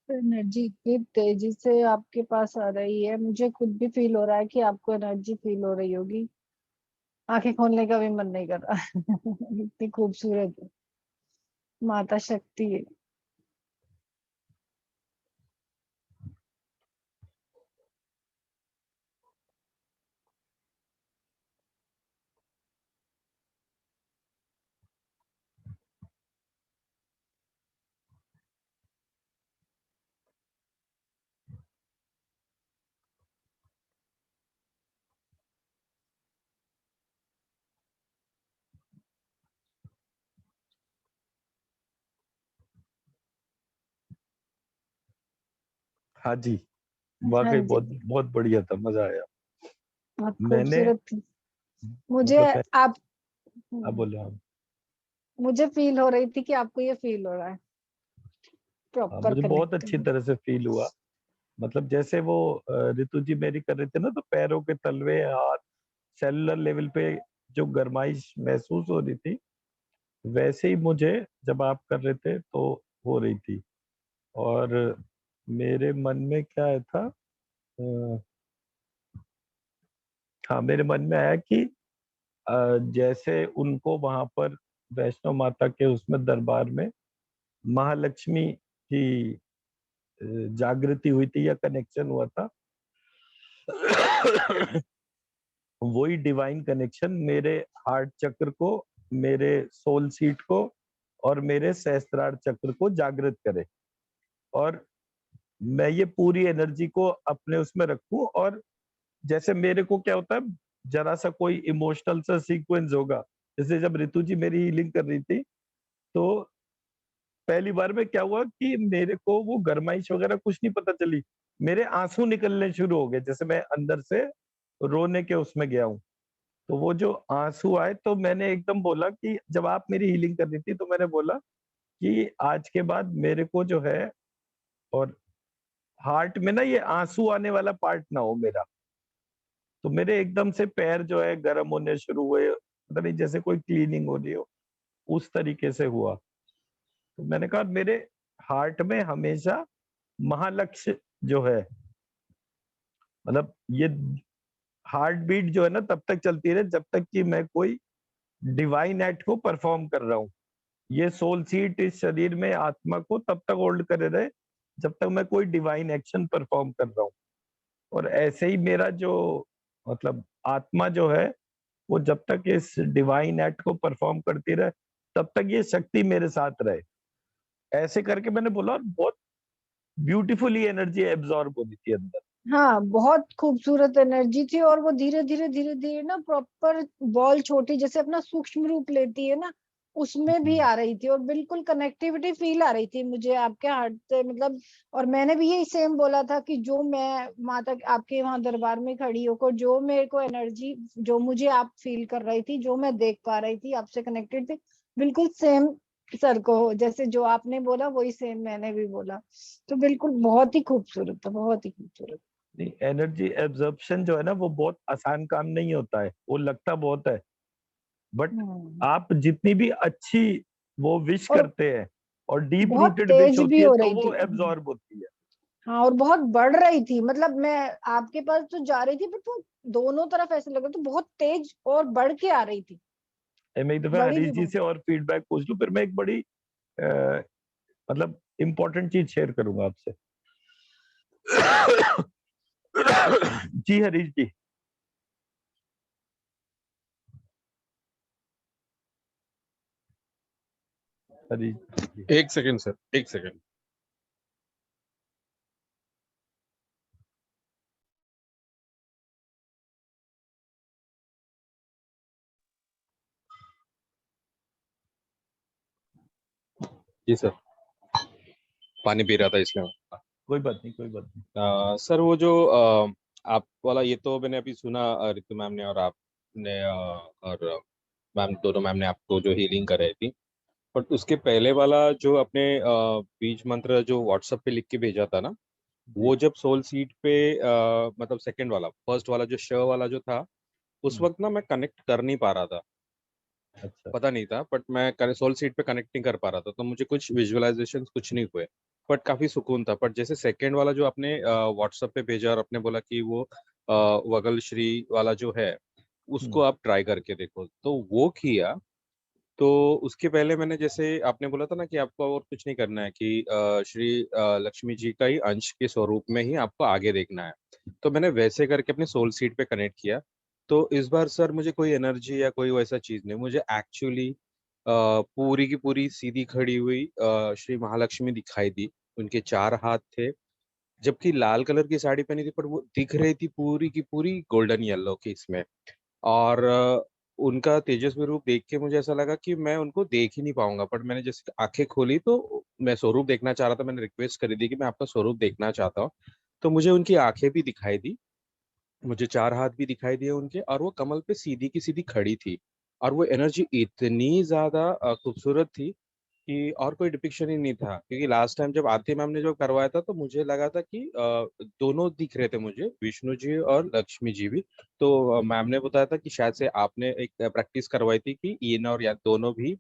एनर्जी इतनी तेजी से आपके पास आ रही है, मुझे खुद भी फील हो रहा है कि आपको एनर्जी फील हो रही होगी। आंखें खोलने का भी मन नहीं कर रहा। इतनी खूबसूरत है, माता शक्ति है। हाँ जी, हाँ वाकई जी, बहुत बहुत बढ़िया था, मजा आया। बहुत मैंने खूबसूरत थी। मुझे मतलब आप अब बोले हम। मुझे फील हो रही थी कि आपको ये फील हो रहा है, प्रॉपर मुझे बहुत अच्छी कनेक्टेड। तरह से फील हुआ। मतलब जैसे वो ऋतु जी मेरी कर रहे थे ना, तो पैरों के तलवे, हाथ, सेलुलर लेवल पे जो गर्माइश महसूस हो रही थी, वैसे ही मुझे जब आप कर रहे थे तो हो रही थी। और मेरे मन में क्या आया था, हाँ मेरे मन में आया कि जैसे उनको वहां पर वैष्णो माता के उसमें दरबार में महालक्ष्मी की जागृति हुई थी या कनेक्शन हुआ था। वही डिवाइन कनेक्शन मेरे हार्ट चक्र को, मेरे सोल सीट को और मेरे सहस्त्रार चक्र को जागृत करे, और मैं ये पूरी एनर्जी को अपने उसमें रखूं। और जैसे मेरे को क्या होता है, जरा सा कोई इमोशनल सा सीक्वेंस होगा, जैसे जब ऋतु जी मेरी हीलिंग कर रही थी, तो पहली बार में क्या हुआ कि मेरे को वो गरमाइश वगैरह कुछ नहीं पता चली, मेरे आंसू निकलने शुरू हो गए, जैसे मैं अंदर से रोने के उसमें गया हूँ। तो वो जो आंसू आए, तो मैंने एकदम बोला कि जब आप मेरी हीलिंग कर रही थी, तो मैंने बोला कि आज के बाद मेरे को जो है, और हार्ट में ना ये आंसू आने वाला पार्ट ना हो मेरा। तो मेरे एकदम से पैर जो है गर्म होने शुरू हुए, पता नहीं जैसे कोई क्लीनिंग हो रही हो, उस तरीके से हुआ। तो मैंने कहा मेरे हार्ट में हमेशा महालक्ष्य जो है, मतलब ये हार्ट बीट जो है ना, तब तक चलती रहे जब तक कि मैं कोई डिवाइन एक्ट को परफॉर्म कर रहा हूँ। ये सोल सीट इस शरीर में आत्मा को तब तक होल्ड करे रहे जब तक मैं कोई डिवाइन एक्शन परफॉर्म कर रहा हूँ। और ऐसे ही मेरा जो मतलब आत्मा जो है, वो जब तक इस डिवाइन एक्ट को परफॉर्म करती रहे, तब तक ये शक्ति मेरे साथ रहे। ऐसे करके मैंने बोला, और बहुत ब्यूटीफुली एनर्जी एब्जॉर्ब होती थी अंदर। हाँ, बहुत खूबसूरत एनर्जी थी, और वो धीरे धीरे धीरे धीरे ना प्रॉपर बॉल छोटी जैसे अपना सूक्ष्म रूप लेती है ना, उसमें भी आ रही थी, और बिल्कुल कनेक्टिविटी फील आ रही थी मुझे आपके हार्ट से, मतलब। और मैंने भी यही सेम बोला था कि जो मैं माता आपके वहां दरबार में खड़ी होकर जो मेरे को एनर्जी, जो मुझे आप फील कर रही थी, जो मैं देख पा रही थी, आपसे कनेक्टेड थी, बिल्कुल सेम सर को जैसे जो आपने बोला वही सेम मैंने भी बोला। तो बिल्कुल बहुत ही खूबसूरत था, बहुत ही खूबसूरत। नहीं, एनर्जी एब्जॉर्प्शन जो है ना, वो बहुत आसान काम नहीं होता है, वो लगता बहुत है, बट हम्म। आप जितनी भी अच्छी वो विश और करते हैं, और डीप बहुत रूटेड विश तेज भी होती है, हो तो रही वो थी। एब्जॉर्ब होती है। हाँ, और बहुत बढ़ रही थी, मतलब मैं आपके पास तो जा रही थी, बट वो दोनों तरफ ऐसे लग रहा था, बहुत तेज और बढ़ के आ रही थी। मैं एक दफा बड़ी हरीश भी जी बहुत। से और फीडबैक पूछ लूं, फिर मैं एक बड़ी मतलब इम्पोर्टेंट चीज शेयर करूंगा आपसे। जी हरीश जी, हरी। एक सेकंड सर, एक सेकंड। जी सर, पानी पी रहा था इसलिए। कोई बात नहीं, कोई बात नहीं। सर वो जो आप वाला, ये तो मैंने अभी सुना, रितु मैम ने और आपने, और मैम, दोनों मैम ने आपको जो हीलिंग कराई थी। बट उसके पहले वाला जो आपने बीज मंत्र जो व्हाट्सएप पे लिख के भेजा था ना, वो जब सोल सीट पे मतलब सेकंड वाला, फर्स्ट वाला जो श वाला जो था, उस वक्त ना मैं कनेक्ट कर नहीं पा रहा था। अच्छा। पता नहीं था, बट मैं सोल सीट पे कनेक्ट नहीं कर पा रहा था, तो मुझे कुछ विजुअलाइजेशन कुछ नहीं हुए। बट काफी सुकून था। बट जैसे सेकंड वाला जो आपने व्हाट्सएप पे भेजा और आपने बोला कि वो वगल श्री वाला जो है, उसको आप ट्राई करके देखो, तो वो किया। तो उसके पहले मैंने, जैसे आपने बोला था ना कि आपको और कुछ नहीं करना है, कि श्री लक्ष्मी जी का ही अंश के स्वरूप में ही आपको आगे देखना है। तो मैंने वैसे करके अपने सोल सीट पे कनेक्ट किया। तो इस बार सर मुझे कोई एनर्जी या कोई वैसा चीज नहीं, मुझे एक्चुअली पूरी की पूरी सीधी खड़ी हुई श्री महालक्ष्मी दिखाई दी। उनके 4 हाथ थे, जबकि लाल कलर की साड़ी पहनी थी, पर वो दिख रही थी पूरी की पूरी गोल्डन येलो की इसमें। और उनका तेजस्वी रूप देख के मुझे ऐसा लगा कि मैं उनको देख ही नहीं पाऊंगा। पर मैंने जैसे आंखें खोली तो मैं स्वरूप देखना चाह रहा था, मैंने रिक्वेस्ट करी थी कि मैं आपका स्वरूप देखना चाहता हूँ। तो मुझे उनकी आंखें भी दिखाई दी, मुझे 4 हाथ भी दिखाई दिए उनके, और वो कमल पे सीधी की सीधी खड़ी थी। और वो एनर्जी इतनी ज्यादा खूबसूरत थी कि और कोई डिपिक्शन ही नहीं था। क्योंकि लास्ट टाइम जब आरती मैम ने जो करवाया था, तो मुझे लगा था कि दोनों दिख रहे थे मुझे, विष्णु जी और लक्ष्मी जी भी। तो मैम ने बताया था कि शायद से आपने एक प्रैक्टिस करवाई थी कि ये और या दोनों भी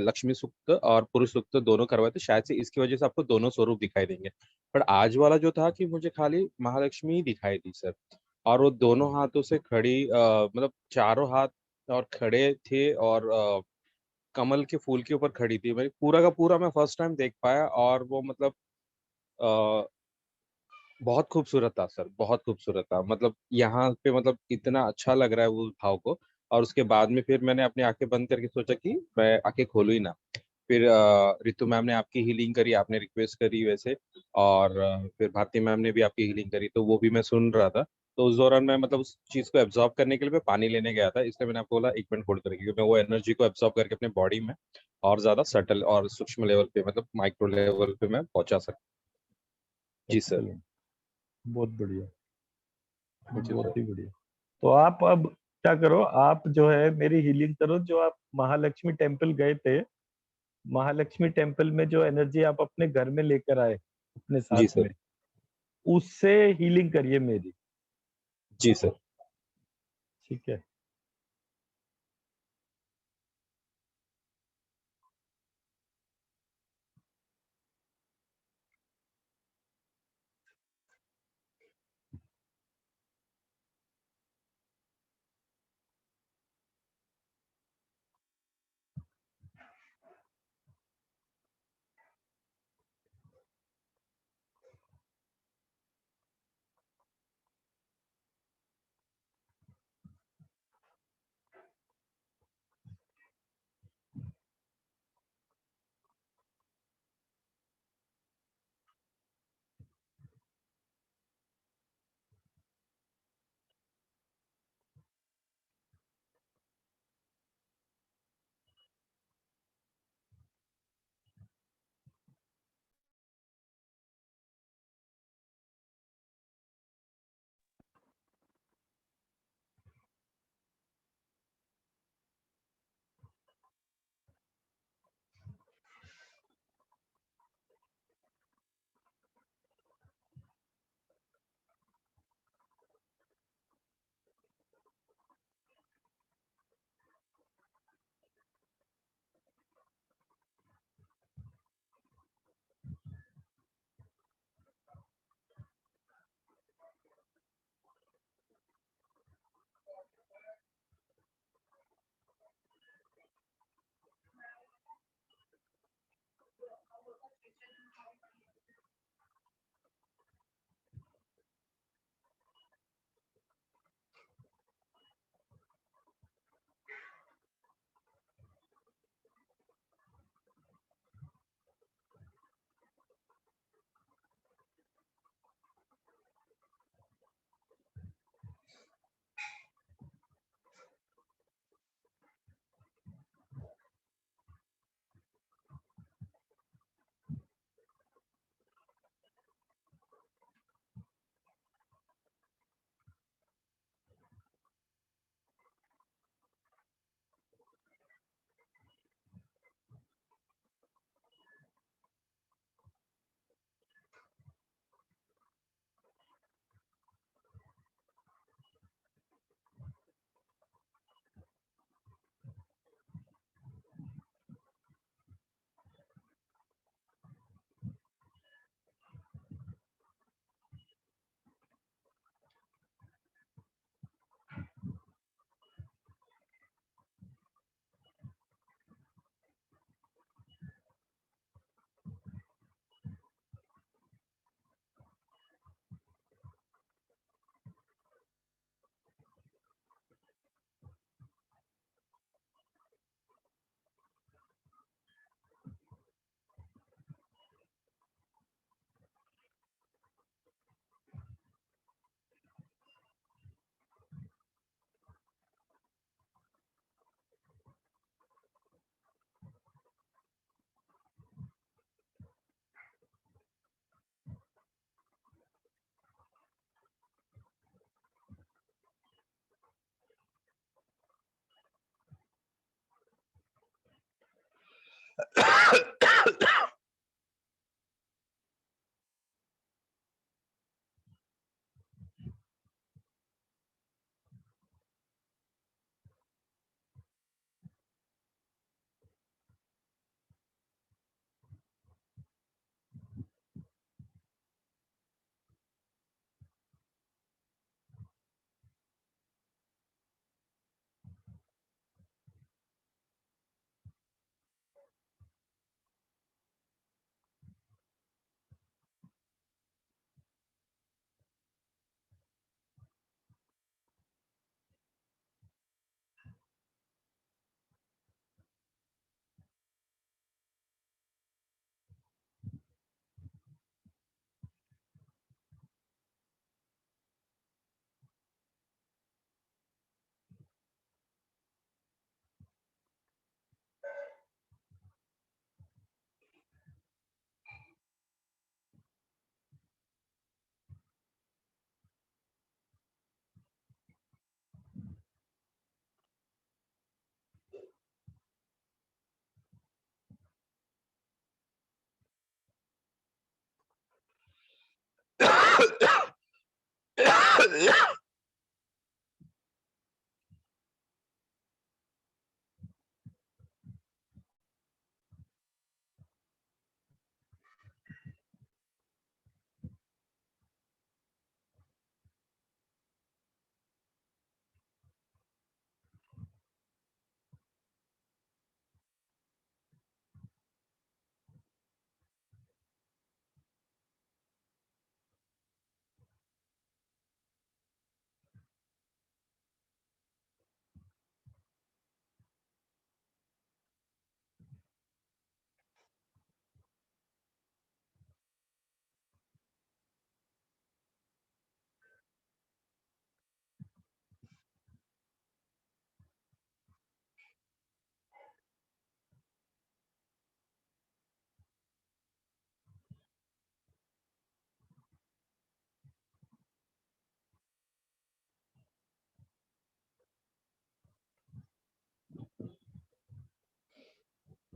लक्ष्मी सूक्त और पुरुष सूक्त दोनों करवाए थे, शायद से इसकी वजह से आपको दोनों स्वरूप दिखाई देंगे। पर आज वाला जो था कि मुझे खाली महालक्ष्मी ही दिखाई दी सर। और वो दोनों हाथों से खड़ी, मतलब चारों हाथ और खड़े थे, और कमल के फूल के ऊपर खड़ी थी। भाई पूरा का पूरा मैं फर्स्ट टाइम देख पाया, और वो मतलब अ, बहुत खूबसूरत था सर, बहुत खूबसूरत था। मतलब यहाँ पे मतलब इतना अच्छा लग रहा है उस भाव को। और उसके बाद में फिर मैंने अपनी आंखें बंद करके सोचा कि मैं आंखें खोलूं ही ना। फिर रितु मैम ने आपकी हीलिंग करी, आपने रिक्वेस्ट करी वैसे। और फिर भारती मैम ने भी आपकी हीलिंग करी, तो वो भी मैं सुन रहा था। तो उस दौरान मैं मतलब उस चीज को एब्जॉर्ब करने के लिए मैं पानी लेने गया था, इसलिए मैंने आपको बोला 1 मिनट होल्ड करके, क्योंकि मैं वो एनर्जी को एब्जॉर्ब करके अपने बॉडी में और ज्यादा सटल और सूक्ष्म लेवल पे, मतलब माइक्रो लेवल पे मैं पहुंचा सकता। जी सर। Excellent, बहुत बढ़िया, जी सर। बहुत ही बढ़िया। तो आप अब क्या करो, आप जो है मेरी हीलिंग करो। जो आप महालक्ष्मी टेम्पल गए थे, महालक्ष्मी टेम्पल में जो एनर्जी आप अपने घर में लेकर आए अपने जी साथ सर। में, उससे हीलिंग करिए मेरी। जी सर। ठीक है।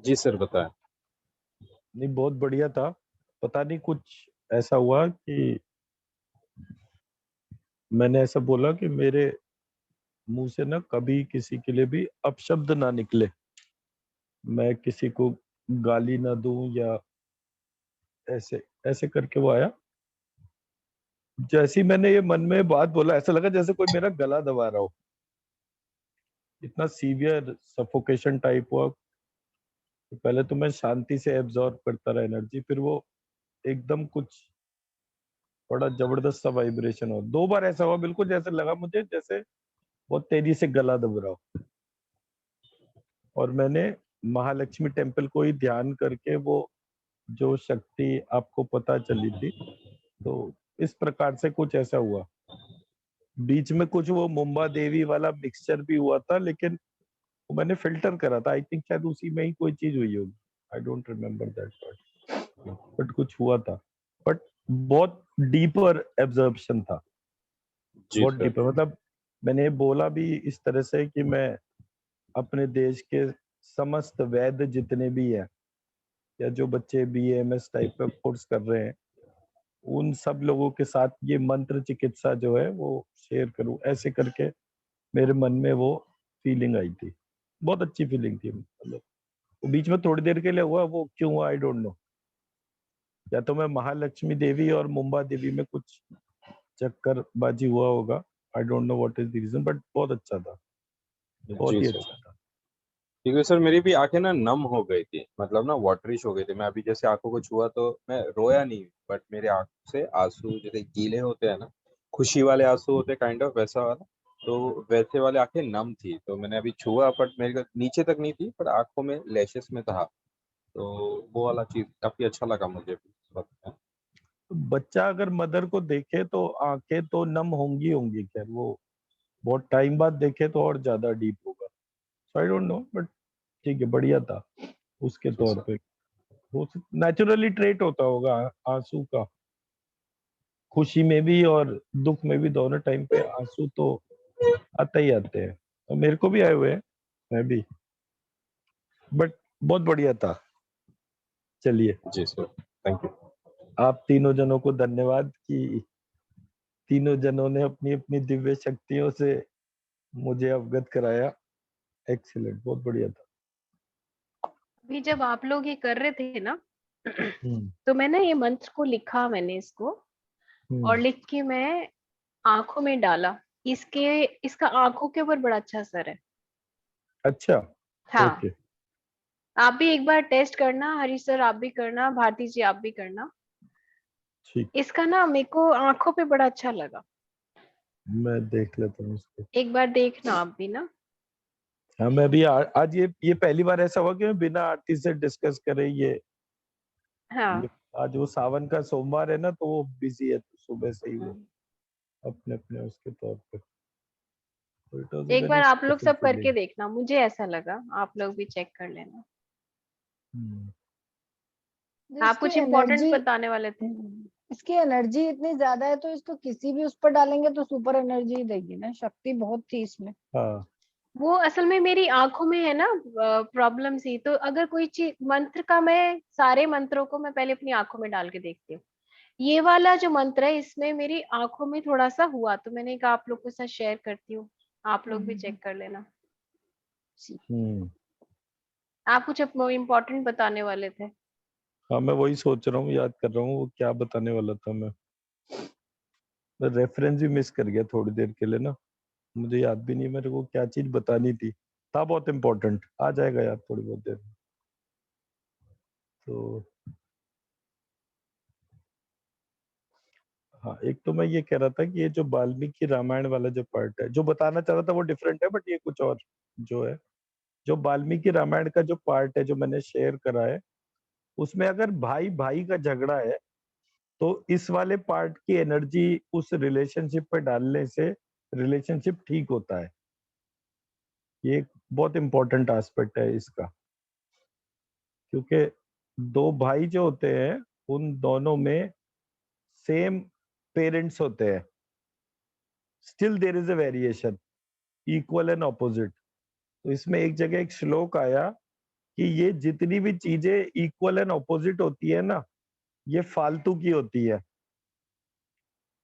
जी सर बताएं। नहीं, बहुत बढ़िया था। पता नहीं कुछ ऐसा हुआ कि मैंने ऐसा बोला कि मेरे मुंह से ना कभी किसी के लिए भी अपशब्द ना निकले, मैं किसी को गाली ना दूं या ऐसे ऐसे करके वो आया। जैसे ही मैंने ये मन में बात बोला, ऐसा लगा जैसे कोई मेरा गला दबा रहा हो। इतना सीवियर सफोकेशन टाइप हुआ। तो पहले तो मैं शांति से एब्जॉर्ब करता रहा एनर्जी, फिर वो एकदम कुछ बड़ा जबरदस्त सा वाइब्रेशन हो। 2 बार ऐसा हुआ, बिल्कुल जैसे लगा मुझे जैसे बहुत तेजी से गला दब रहा हो। और मैंने महालक्ष्मी टेम्पल को ही ध्यान करके वो जो शक्ति आपको पता चली थी, तो इस प्रकार से कुछ ऐसा हुआ। बीच में कुछ वो मुंबा देवी वाला मिक्सचर भी हुआ था, लेकिन वो मैंने फिल्टर करा था। आई थिंक शायद उसी में ही कोई चीज हुई होगी। I don't remember that part, but कुछ हुआ था। बट बहुत डीपर एब्जॉर्प्शन था, जी बहुत सर। डीपर। मतलब मैंने बोला भी इस तरह से कि मैं अपने देश के समस्त वैद्य जितने भी हैं, या जो बच्चे BAMS टाइप का कोर्स कर रहे हैं, उन सब लोगों के साथ ये मंत्र चिकित्सा जो है वो शेयर करूं, ऐसे करके मेरे मन में वो फीलिंग आई थी। बहुत अच्छी फीलिंग थी। मतलब वो बीच में थोड़ी देर के लिए हुआ, वो क्यों हुआ आई डोंट नो। या तो मैं महालक्ष्मी देवी और मुंबा देवी में कुछ चक्करबाजी हुआ होगा। I don't know what is the reason, but बहुत अच्छा था, बहुत जी ही सर। अच्छा था। क्योंकि सर मेरी भी आंखें ना नम हो गई थी, मतलब ना वाटरिश हो गई थी। मैं अभी जैसे आंखों को छुआ तो मैं रोया नहीं, बट मेरे आंख से आंसू जैसे गीले होते हैं ना, खुशी वाले आंसू होते काइंड ऑफ वैसा वाला, तो वैसे वाले आंखें नम थी। तो मैंने अभी छुआ, बट मेरे को नीचे तक नहीं थी, पर आंखों में लैशेस में था। तो वो वाला चीज काफी अच्छा लगा मुझे भी इस वक्त में। तो बच्चा अगर मदर को देखे तो आंखें तो नम होंगी होंगी, खैर वो बहुत टाइम बाद देखे तो और ज्यादा डीप होगा। सो आई डोंट नो, बट ठीक है, बढ़िया था उसके जी तौर सर। पे। वो नेचुरली ट्रेट होता होगा आंसू का, खुशी में भी और दुख में भी, दोनों टाइम पे आंसू तो आते ही आते हैं। और मेरे को भी आए हुए हैं, मैं भी। बट बहुत बढ़िया था। चलिए, जी सर, थैंक यू। आप तीनों जनों को धन्यवाद कि तीनों जनों ने अपनी अपनी दिव्य शक्तियों से मुझे अवगत कराया। एक्सीलेंट, बहुत बढ़िया था। अभी जब आप लोग ये कर रहे थे ना हम्म तो मैंने ये मंत्र को लिखा, मैंने इसको और हम्म लिख के मैं आंखों में डाला। इसका आंखों के ऊपर बड़ा अच्छा असर है। अच्छा, हाँ, ओके, आप भी एक बार टेस्ट करना, हरी सर आप भी करना, भारती जी आप भी करना। ठीक, इसका ना मेरे को आंखों पे बड़ा अच्छा लगा। मैं देख लेता हूँ इसको। एक बार देखना आप भी ना। हाँ, मैं भी आज ये पहली बार ऐसा हुआ कि मैं बिना आरती से डिस्कस करे ये हाँ। आज वो सावन का सोमवार है ना, तो वो बिजी है, तो सुबह से ही वो हम्म। अपने अपने उसके तौर पे, तो इट वाज एक वेरी बार आप लोग स्पेशल सब करके फीलिंग। देखना, मुझे ऐसा लगा, आप लोग भी चेक कर लेना। जो आप इसकी कुछ इम्पोर्टेंट एनर्जी बताने वाले थे। इसकी एनर्जी इतनी ज्यादा है, तो इसको किसी भी उस पर डालेंगे तो सुपर एनर्जी देगी ना, शक्ति बहुत थी इसमें। हाँ, वो असल में मेरी आंखों में है ना प्रॉब्लम सी, तो अगर कोई चीज मंत्र का, मैं सारे मंत्रों को मैं पहले अपनी आंखों में डाल के देखती हूँ। ये वाला जो मंत्र है इसमें मेरी आंखों में थोड़ा सा हुआ, तो मैंने कहा आप लोग के साथ शेयर करती हूँ, आप लोग भी हम्म। चेक कर लेना। हम्म आप कुछ इम्पोर्टेंट बताने वाले थे। हाँ, मैं वही सोच रहा हूँ, याद कर रहा हूँ वो क्या बताने वाला था। मैं रेफरेंस भी मिस कर गया थोड़ी देर के लिए ना, मुझे याद भी नहीं मेरे को क्या चीज बतानी थी। था बहुत इम्पोर्टेंट, आ जाएगा याद थोड़ी बहुत देर में। तो हाँ, एक तो मैं ये कह रहा था कि ये जो वाल्मीकि रामायण वाला जो पार्ट है, जो बताना चाह रहा था वो डिफरेंट है, बट ये कुछ और जो है, जो वाल्मीकि रामायण का जो पार्ट है जो मैंने शेयर करा है, उसमें अगर भाई भाई का झगड़ा है तो इस वाले पार्ट की एनर्जी उस रिलेशनशिप पे डालने से रिलेशनशिप ठीक होता है। ये एक बहुत इंपॉर्टेंट एस्पेक्ट है इसका, क्योंकि दो भाई जो होते हैं उन दोनों में सेम पेरेंट्स होते हैं, still there is a variation, equal and opposite. तो इसमें एक जगह एक श्लोक आया कि ये जितनी भी चीजें इक्वल एंड ऑपोजिट होती है ना, ये फालतू की होती है।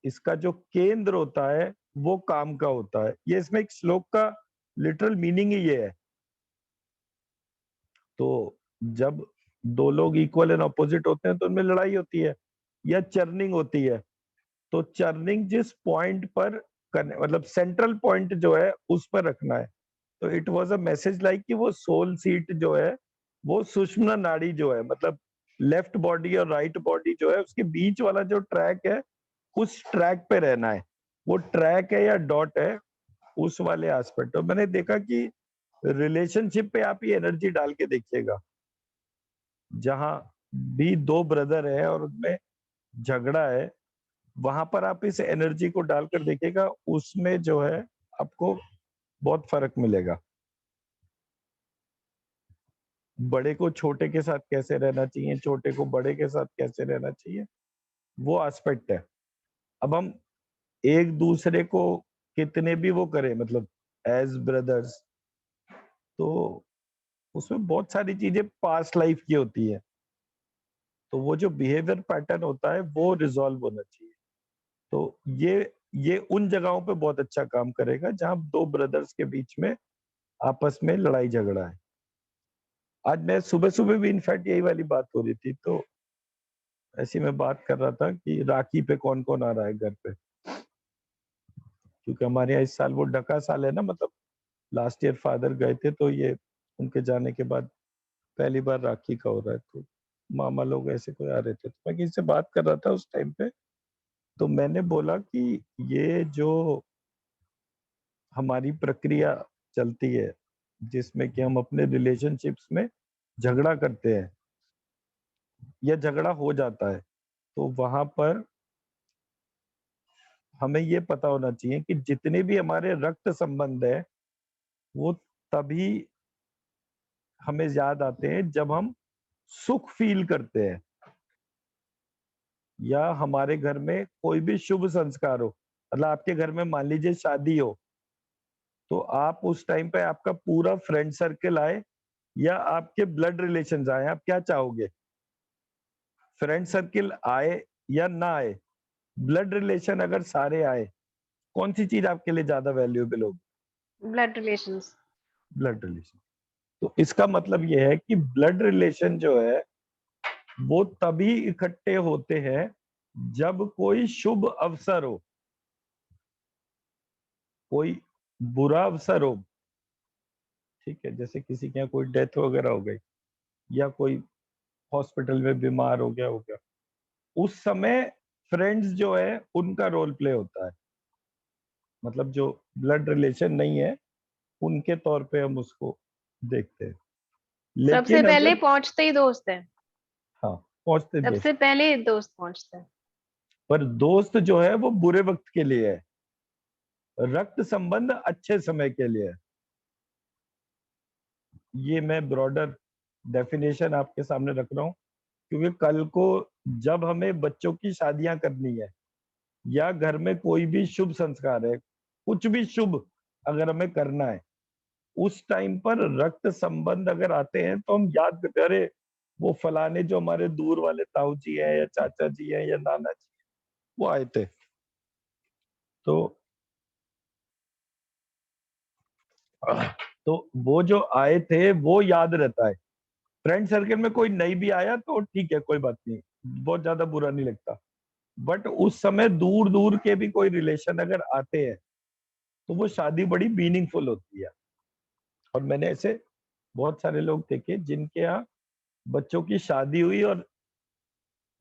इसका जो केंद्र होता है वो काम का होता है। ये इसमें एक श्लोक का लिटरल मीनिंग ही ये है। तो जब दो लोग इक्वल एंड ऑपोजिट होते हैं तो उनमें लड़ाई होती है या चर्निंग होती है। तो चर्निंग जिस पॉइंट पर करने, मतलब सेंट्रल पॉइंट जो है उस पर रखना है। तो it was a message like कि वो सोल सीट जो है, वो सुषुम्ना नाड़ी जो है, मतलब लेफ्ट बॉडी और राइट बॉडी जो है उसके बीच वाला जो ट्रैक है, उस ट्रैक पे रहना है। वो ट्रैक है या डॉट है, उस वाले एस्पेक्ट। तो मैंने देखा कि रिलेशनशिप पे आप ये एनर्जी डाल के देखिएगा, जहां भी दो ब्रदर है और उनमें झगड़ा है, वहां पर आप इस एनर्जी को डालकर देखिएगा, उसमें जो है आपको बहुत फर्क मिलेगा। बड़े को छोटे के साथ कैसे रहना चाहिए, छोटे को बड़े के साथ कैसे रहना चाहिए, वो एस्पेक्ट है। अब हम एक दूसरे को कितने भी वो करें, मतलब एज ब्रदर्स, तो उसमें बहुत सारी चीजें पास्ट लाइफ की होती है। तो वो जो बिहेवियर पैटर्न होता है वो रिजॉल्व होना चाहिए। तो ये उन जगहों पे बहुत अच्छा काम करेगा जहां दो ब्रदर्स के बीच में आपस में लड़ाई झगड़ा है। आज मैं सुबह सुबह भी इनफैक्ट यही वाली बात हो रही थी, तो ऐसी मैं बात कर रहा था कि राखी पे कौन कौन आ रहा है घर पे, क्योंकि हमारे यहाँ इस साल वो ढका साल है ना, मतलब लास्ट ईयर फादर गए थे, तो ये उनके जाने के बाद पहली बार राखी का हो रहा है। तो मामा लोग ऐसे कोई आ रहे थे, तो मैं किसी से बात कर रहा था उस टाइम पे, तो मैंने बोला कि ये जो हमारी प्रक्रिया चलती है जिसमें कि हम अपने रिलेशनशिप्स में झगड़ा करते हैं या झगड़ा हो जाता है, तो वहां पर हमें ये पता होना चाहिए कि जितने भी हमारे रक्त संबंध है वो तभी हमें याद आते हैं जब हम सुख फील करते हैं, या हमारे घर में कोई भी शुभ संस्कार हो। मतलब आपके घर में मान लीजिए शादी हो, तो आप उस टाइम पे आपका पूरा फ्रेंड सर्कल आए या आपके ब्लड रिलेशंस आए, आप क्या चाहोगे? फ्रेंड सर्किल आए या ना आए, ब्लड रिलेशन अगर सारे आए, कौन सी चीज आपके लिए ज्यादा वैल्यूएबल होगी? Blood relations. Blood relation. तो इसका मतलब यह है कि ब्लड रिलेशन जो है वो तभी इकट्ठे होते हैं जब कोई शुभ अवसर हो, कोई बुरा अवसर हो, ठीक है, जैसे किसी के यहाँ कोई डेथ वगैरह हो गई या कोई हॉस्पिटल में बीमार हो गया, उस समय फ्रेंड्स जो है उनका रोल प्ले होता है। मतलब जो ब्लड रिलेशन नहीं है उनके तौर पे हम उसको देखते हैं। सबसे लेकिन पहले अगर पहुंचते ही दोस्त है, हाँ पहुंचते दोस्त, सबसे पहले दोस्त पहुंचते हैं। पर दोस्त जो है वो बुरे वक्त के लिए है, रक्त संबंध अच्छे समय के लिए है। ये मैं ब्रॉडर डेफिनेशन आपके सामने रख रहा हूँ, क्योंकि कल को जब हमें बच्चों की शादियां करनी है या घर में कोई भी शुभ संस्कार है, कुछ भी शुभ अगर हमें करना है, उस टाइम पर रक्त संबंध अगर आते हैं तो हम याद करते हैं, अरे वो फलाने जो हमारे दूर वाले ताऊ जी हैं या चाचा जी हैं या नाना जी वो आए थे। तो तो वो जो आए थे वो याद रहता है। फ्रेंड सर्कल में कोई नहीं भी आया तो ठीक है, कोई बात नहीं, बहुत ज्यादा बुरा नहीं लगता। बट उस समय दूर दूर के भी कोई रिलेशन अगर आते हैं तो वो शादी बड़ी मीनिंगफुल होती है। और मैंने ऐसे बहुत सारे लोग देखे जिनके यहाँ बच्चों की शादी हुई और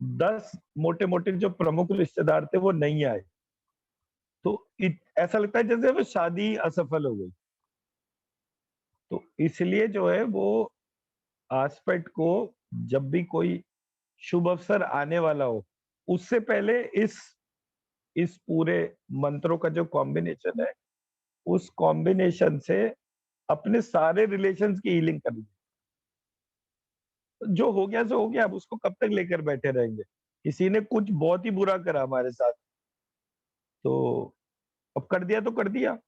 10 मोटे मोटे जो प्रमुख रिश्तेदार थे वो नहीं आए, तो ऐसा लगता है जैसे वो शादी असफल हो गई। तो इसलिए जो है वो आस्पेक्ट को, जब भी कोई शुभ अवसर आने वाला हो, उससे पहले इस पूरे मंत्रों का जो कॉम्बिनेशन है, उस कॉम्बिनेशन से अपने सारे रिलेशंस की हीलिंग करनी। जो हो गया सो हो गया, अब उसको कब तक लेकर बैठे रहेंगे? किसी ने कुछ बहुत ही बुरा करा हमारे साथ, तो अब कर दिया तो कर दिया।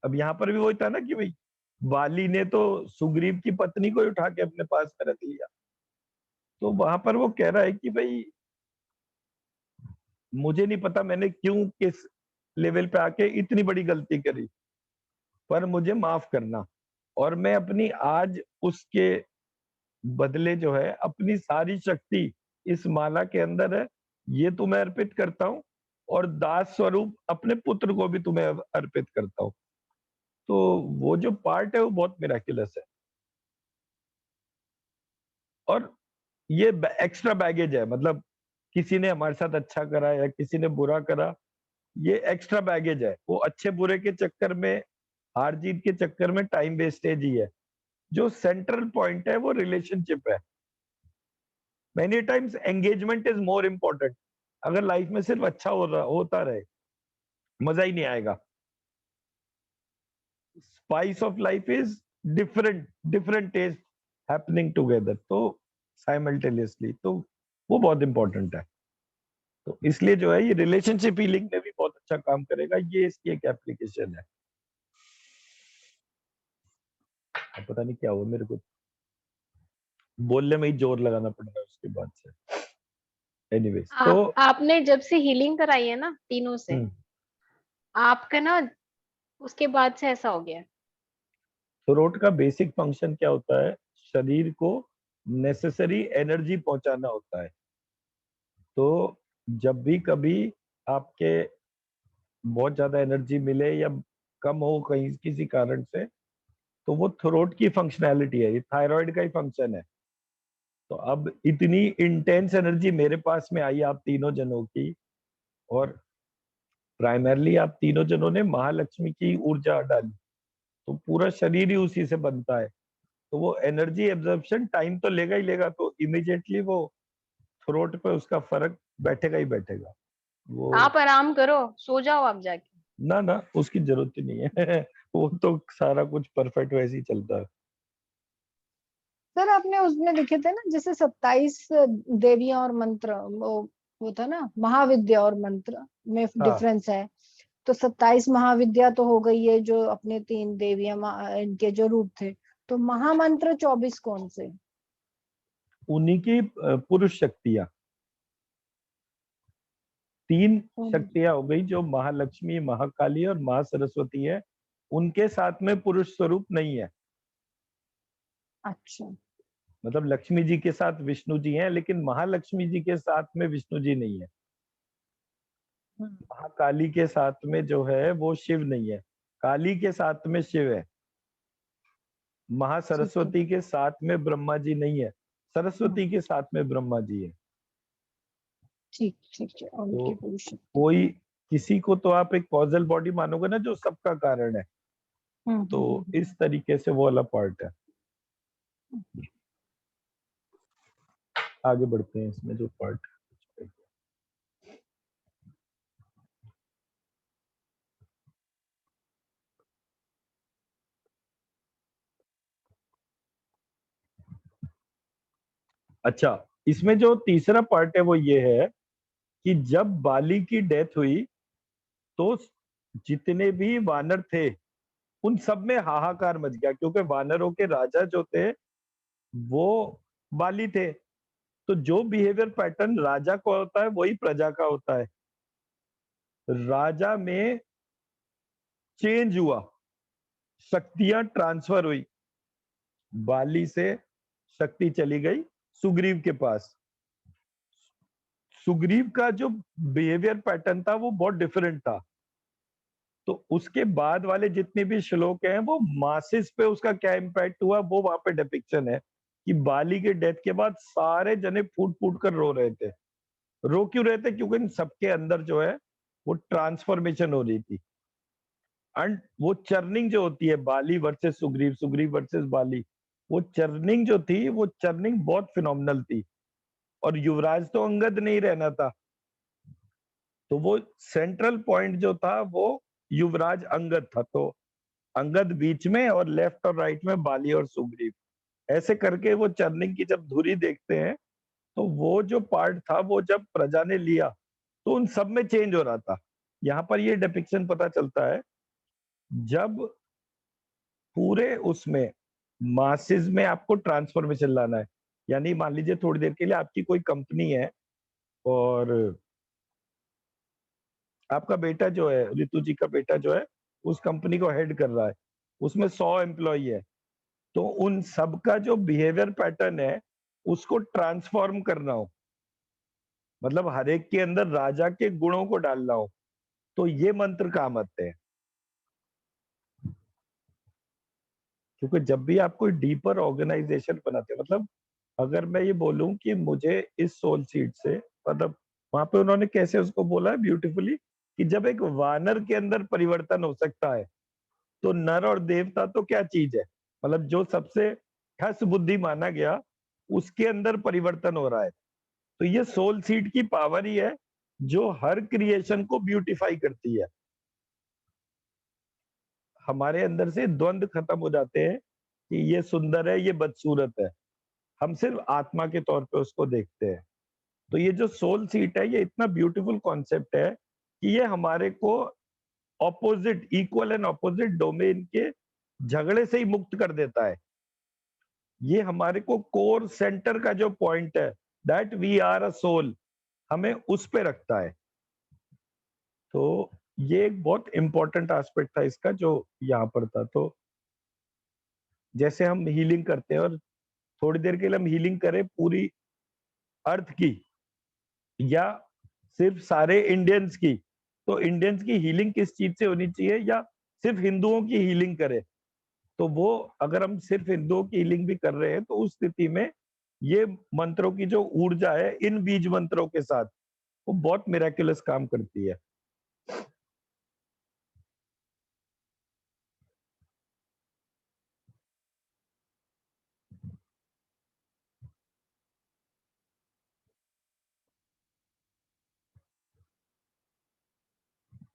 अब यहाँ पर भी वही था ना कि भाई वाली ने तो सुग्रीव की पत्नी को ही उठा के अपने पास में रख लिया। तो वहां पर वो कह रहा है कि भाई मुझे नहीं पता मैंने क्यों किस लेवल पे आके इतनी बड़ी गलती करी, पर मुझे माफ करना, और मैं अपनी आज उसके बदले जो है अपनी सारी शक्ति इस माला के अंदर है, ये तुम्हें अर्पित करता हूँ, और दास स्वरूप अपने पुत्र को भी तुम्हें अर्पित करता हूँ। तो वो जो पार्ट है वो बहुत मिराकुलस है। और ये एक्स्ट्रा बैगेज है, मतलब किसी ने हमारे साथ अच्छा करा या किसी ने बुरा करा, ये एक्स्ट्रा बैगेज है। वो अच्छे बुरे के चक्कर में, हार जीत के चक्कर में टाइम वेस्टेज ही है। जो सेंट्रल पॉइंट है वो रिलेशनशिप है। Many times engagement is more important. अगर लाइफ में सिर्फ अच्छा होता रहे, मजा ही नहीं आएगा। Spice of life is different different taste happening together, तो साइमल्टेनियसली, तो वो बहुत इंपॉर्टेंट है। तो इसलिए जो है ये रिलेशनशिप हीलिंग में भी बहुत अच्छा काम करेगा, ये इसकी एक एप्लीकेशन है। अब पता नहीं क्या हुआ, मेरे को बोलने में ही जोर लगाना पड़ रहा है उसके बाद से। एनीवेज, तो आपने जब से हीलिंग कराई है ना तीनों से, आपका ना उसके बाद से ऐसा हो गया है। थ्रोट का बेसिक फंक्शन क्या होता है? शरीर को नेसेसरी एनर्जी पहुंचाना होता है। तो जब भी कभी आपके बहुत ज्यादा एनर्जी मिले या कम हो कहीं किसी कारण से, तो वो थ्रोट की फंक्शनैलिटी है, ये थायराइड का ही फंक्शन है। तो अब इतनी इंटेंस एनर्जी मेरे पास में आई आप तीनों जनों की, और प्राइमरली आप तीनों जनों ने महालक्ष्मी की ऊर्जा डाली, तो पूरा शरीर ही उसी से बनता है। तो वो एनर्जी एब्जॉर्प्शन टाइम तो लेगा ही लेगा, तो इमीडिएटली वो थ्रोट पे उसका फर्क बैठेगा ही बैठेगा। वो आप आराम करो, सो जाओ आप जाके। ना ना, उसकी जरूरत ही नहीं है। वो तो सारा कुछ परफेक्ट वैसे ही चलता है। सर आपने उसमें लिखे थे ना, जैसे 27 देवियां और मंत्र, वो था ना, महाविद्या और मंत्र में हाँ, डिफरेंस है। तो 27 महाविद्या तो हो गई है, जो अपने 3 देवियां इनके जो रूप थे। तो महामंत्र 24 कौन से? उन्हीं की पुरुष शक्तियां, 3 हम्म, शक्तियां हो गई जो महालक्ष्मी, महाकाली और महासरस्वती है। उनके साथ में पुरुष स्वरूप नहीं है। अच्छा। मतलब लक्ष्मी जी के साथ विष्णु जी हैं, लेकिन महालक्ष्मी जी के साथ में विष्णु जी नहीं है। हम्म, महाकाली के साथ में जो है वो शिव नहीं है। काली के साथ में शिव है। ठीक है। महासरस्वती के साथ में ब्रह्मा जी नहीं है। हम्म, सरस्वती के साथ में ब्रह्मा जी है। ठीक ठीक है, और तो उनकी पूरी शक्ति। कोई किसी को तो आप एक कॉजल बॉडी मानोगे ना, जो सबका कारण है। हम्म, तो हम्म, इस तरीके से वो वाला पार्ट है। आगे बढ़ते हैं इसमें जो पार्ट है। अच्छा, इसमें जो तीसरा पार्ट है वो ये है कि जब बाली की डेथ हुई तो जितने भी वानर थे उन सब में हाहाकार मच गया, क्योंकि वानरों के राजा जो थे वो बाली थे। तो जो बिहेवियर पैटर्न राजा का होता है वही प्रजा का होता है। राजा में चेंज हुआ, शक्तियां ट्रांसफर हुई। बाली से शक्ति चली गई सुग्रीव के पास। सुग्रीव का जो बिहेवियर पैटर्न था वो बहुत डिफरेंट था। तो उसके बाद वाले जितने भी श्लोक हैं वो मासिस पे उसका क्या इम्पैक्ट हुआ वो वहां पे डिपिक्शन है कि बाली के डेथ के बाद सारे जने फूट फूट कर रो रहे थे। रो क्यों रहे थे? क्योंकि इन सबके अंदर जो है वो ट्रांसफॉर्मेशन हो रही थी। एंड वो चर्निंग जो होती है, बाली वर्सेस सुग्रीव, सुग्रीव वर्सेस बाली, वो चर्निंग जो थी वो चर्निंग बहुत फिनोमिनल थी। और युवराज तो अंगद नहीं रहना था, तो वो सेंट्रल पॉइंट जो था वो युवराज अंगद था। तो अंगद बीच में और लेफ्ट और राइट में बाली और सुग्रीव, ऐसे करके वो चर्निंग की जब धुरी देखते हैं तो वो जो पार्ट था वो जब प्रजा ने लिया तो उन सब में चेंज हो रहा था। यहाँ पर ये डिपिक्शन पता चलता है जब पूरे उसमें मासेस में आपको ट्रांसफॉर्मेशन लाना है। यानी मान लीजिए थोड़ी देर के लिए आपकी कोई कंपनी है और आपका बेटा जो है, रितु जी का बेटा जो है, उस कंपनी को हेड कर रहा है। उसमें 100 एम्प्लॉई है। तो उन सबका जो बिहेवियर पैटर्न है उसको ट्रांसफॉर्म करना हो, मतलब हर एक के अंदर राजा के गुणों को डालना हो, तो ये मंत्र काम आते हैं। क्योंकि जब भी आप कोई डीपर ऑर्गेनाइजेशन बनाते हैं, मतलब अगर मैं ये बोलूं कि मुझे इस सोल सीड से, मतलब वहां पे उन्होंने कैसे उसको बोला है ब्यूटीफुली कि जब एक वानर के अंदर परिवर्तन हो सकता है तो नर और देवता तो क्या चीज है। मतलब जो सबसे ठस बुद्धि माना गया उसके अंदर परिवर्तन हो रहा है। तो ये सोल सीड की पावर ही है जो हर क्रिएशन को ब्यूटीफाई करती है। हमारे अंदर से द्वंद खत्म हो जाते हैं कि ये सुंदर है, ये बदसूरत है। हम सिर्फ आत्मा के तौर पे उसको देखते हैं। तो ये जो सोल सीट है ये इतना ब्यूटीफुल कॉन्सेप्ट है कि ये हमारे को opposite, equal and opposite domain के झगड़े से ही मुक्त कर देता है। ये हमारे को कोर सेंटर का जो पॉइंट है, that we are a soul, हमें उस पे रखता है। तो ये एक बहुत इंपॉर्टेंट एस्पेक्ट था इसका जो यहाँ पर था। तो जैसे हम हीलिंग करते हैं और थोड़ी देर के लिए हम हीलिंग करें पूरी अर्थ की या सिर्फ सारे इंडियंस की, तो इंडियंस की हीलिंग किस चीज से होनी चाहिए, या सिर्फ हिंदुओं की हीलिंग करें? तो वो अगर हम सिर्फ हिंदुओं की हीलिंग भी कर रहे हैं तो उस स्थिति में ये मंत्रों की जो ऊर्जा है इन बीज मंत्रों के साथ वो बहुत मिराकुलस काम करती है।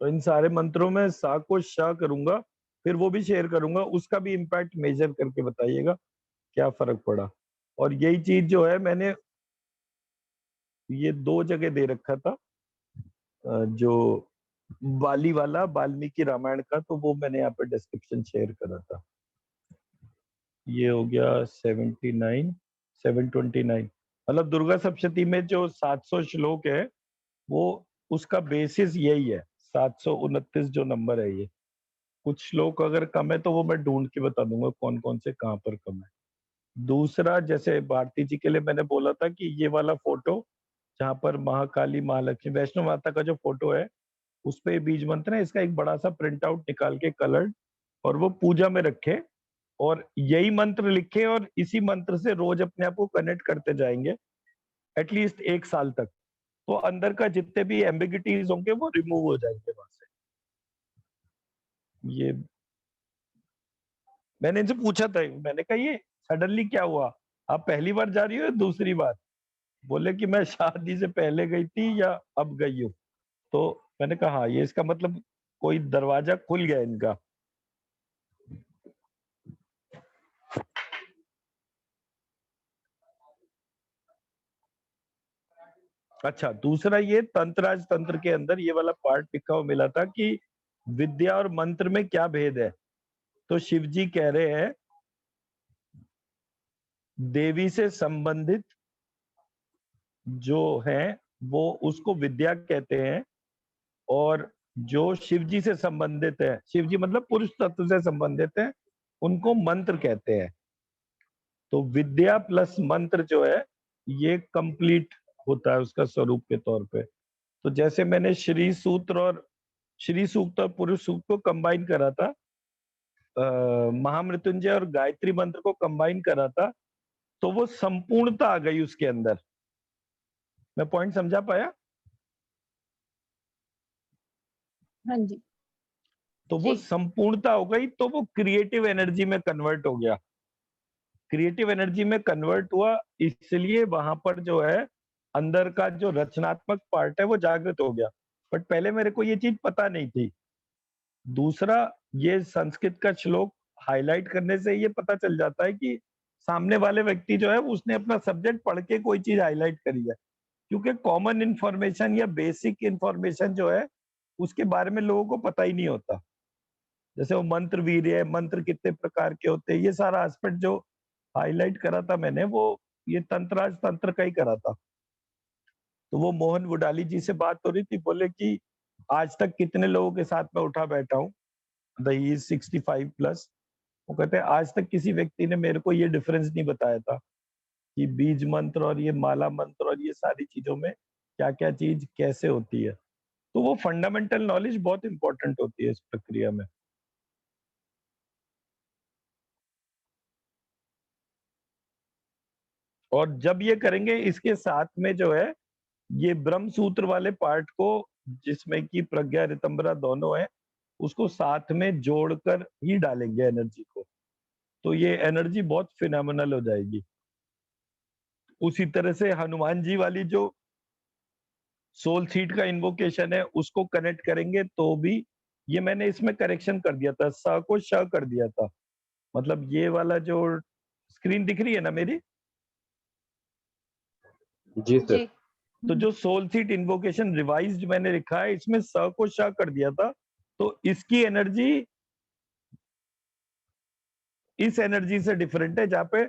तो इन सारे मंत्रों में सा को शाह करूंगा, फिर वो भी शेयर करूंगा, उसका भी इम्पैक्ट मेजर करके बताइएगा क्या फर्क पड़ा। और यही चीज जो है मैंने ये 2 जगह दे रखा था, जो बाली वाला वाल्मीकि रामायण का, तो वो मैंने यहाँ पे डिस्क्रिप्शन शेयर करा था। ये हो गया 79, 729। मतलब दुर्गा सप्तशती में जो 700 श्लोक है वो उसका बेसिस यही है, 729 जो नंबर है ये। कुछ श्लोक अगर कम है तो वो मैं ढूंढ के बता दूंगा कौन कौन से कहाँ पर कम है। दूसरा, जैसे भारती जी के लिए मैंने बोला था कि ये वाला फोटो जहाँ पर महाकाली, महालक्ष्मी, वैष्णो माता का जो फोटो है उस पे बीज मंत्र है, इसका एक बड़ा सा प्रिंट आउट निकाल के कलर्ड और वो पूजा में रखे और यही मंत्र लिखे और इसी मंत्र से रोज अपने आप को कनेक्ट करते जाएंगे एटलीस्ट 1 साल तक, तो अंदर का जितने भी एम्बिगिटीज होंगे वो रिमूव हो जाएंगे वहां से। ये मैंने इनसे पूछा था, मैंने कहा ये सडनली क्या हुआ, आप पहली बार जा रही हो या दूसरी बार? बोले कि मैं शादी से पहले गई थी या अब गई हूँ। तो मैंने कहा हाँ, ये इसका मतलब कोई दरवाजा खुल गया इनका। अच्छा, दूसरा ये तंत्राज तंत्र के अंदर ये वाला पार्ट लिखा हुआ मिला था कि विद्या और मंत्र में क्या भेद है। तो शिव जी कह रहे हैं देवी से संबंधित जो है वो उसको विद्या कहते हैं, और जो शिव जी से संबंधित है, शिव जी मतलब पुरुष तत्व से संबंधित है, उनको मंत्र कहते हैं। तो विद्या प्लस मंत्र जो है ये कंप्लीट होता है उसका स्वरूप के तौर पे। तो जैसे मैंने श्री सूक्त और पुरुष सूक्त को कंबाइन करा था, महामृत्युंजय और गायत्री मंत्र को कंबाइन करा था, तो वो संपूर्णता आ गई उसके अंदर। मैं पॉइंट समझा पाया? हाँ जी। तो वो जी संपूर्णता हो गई, तो वो क्रिएटिव एनर्जी में कन्वर्ट हो गया। क्रिएटिव एनर्जी में कन्वर्ट हुआ, इसलिए वहां पर जो है अंदर का जो रचनात्मक पार्ट है वो जागृत हो गया। बट पहले मेरे को ये चीज पता नहीं थी। दूसरा, ये संस्कृत का श्लोक हाईलाइट करने से ये पता चल जाता है कि सामने वाले व्यक्ति जो है उसने अपना सब्जेक्ट पढ़ के कोई चीज हाईलाइट करी है, क्योंकि कॉमन इंफॉर्मेशन या बेसिक इंफॉर्मेशन जो है उसके बारे में लोगों को पता ही नहीं होता। जैसे वो मंत्र वीर्य है, मंत्र कितने प्रकार के होते हैं, ये सारा एस्पेक्ट जो हाईलाइट करा था मैंने, वो ये तंत्राज तंत्र का ही करा था। तो वो मोहन वुडाली जी से बात हो रही थी, बोले कि आज तक कितने लोगों के साथ में उठा बैठा हूँ, ही इज 65 प्लस। वो कहते हैं आज तक किसी व्यक्ति ने मेरे को ये डिफरेंस नहीं बताया था कि बीज मंत्र और ये माला मंत्र और ये सारी चीजों में क्या क्या चीज कैसे होती है। तो वो फंडामेंटल नॉलेज बहुत इंपॉर्टेंट होती है इस प्रक्रिया में। और जब ये करेंगे इसके साथ में जो है ये ब्रह्म सूत्र वाले पार्ट को, जिसमें कि प्रज्ञा ऋतंबरा दोनों है, उसको साथ में जोड़कर ही डालेंगे एनर्जी को, तो ये एनर्जी बहुत फिनोमिनल हो जाएगी। उसी तरह से हनुमान जी वाली जो सोल सीट का इन्वोकेशन है उसको कनेक्ट करेंगे तो भी, ये मैंने इसमें करेक्शन कर दिया था, स को श कर दिया था। मतलब ये वाला जो स्क्रीन दिख रही है ना मेरी, जी सर। जी तो जो सोल सीट इन्वोकेशन रिवाइज्ड मैंने लिखा है इसमें स को श कर दिया था, तो इसकी एनर्जी इस एनर्जी से डिफरेंट है जहां पे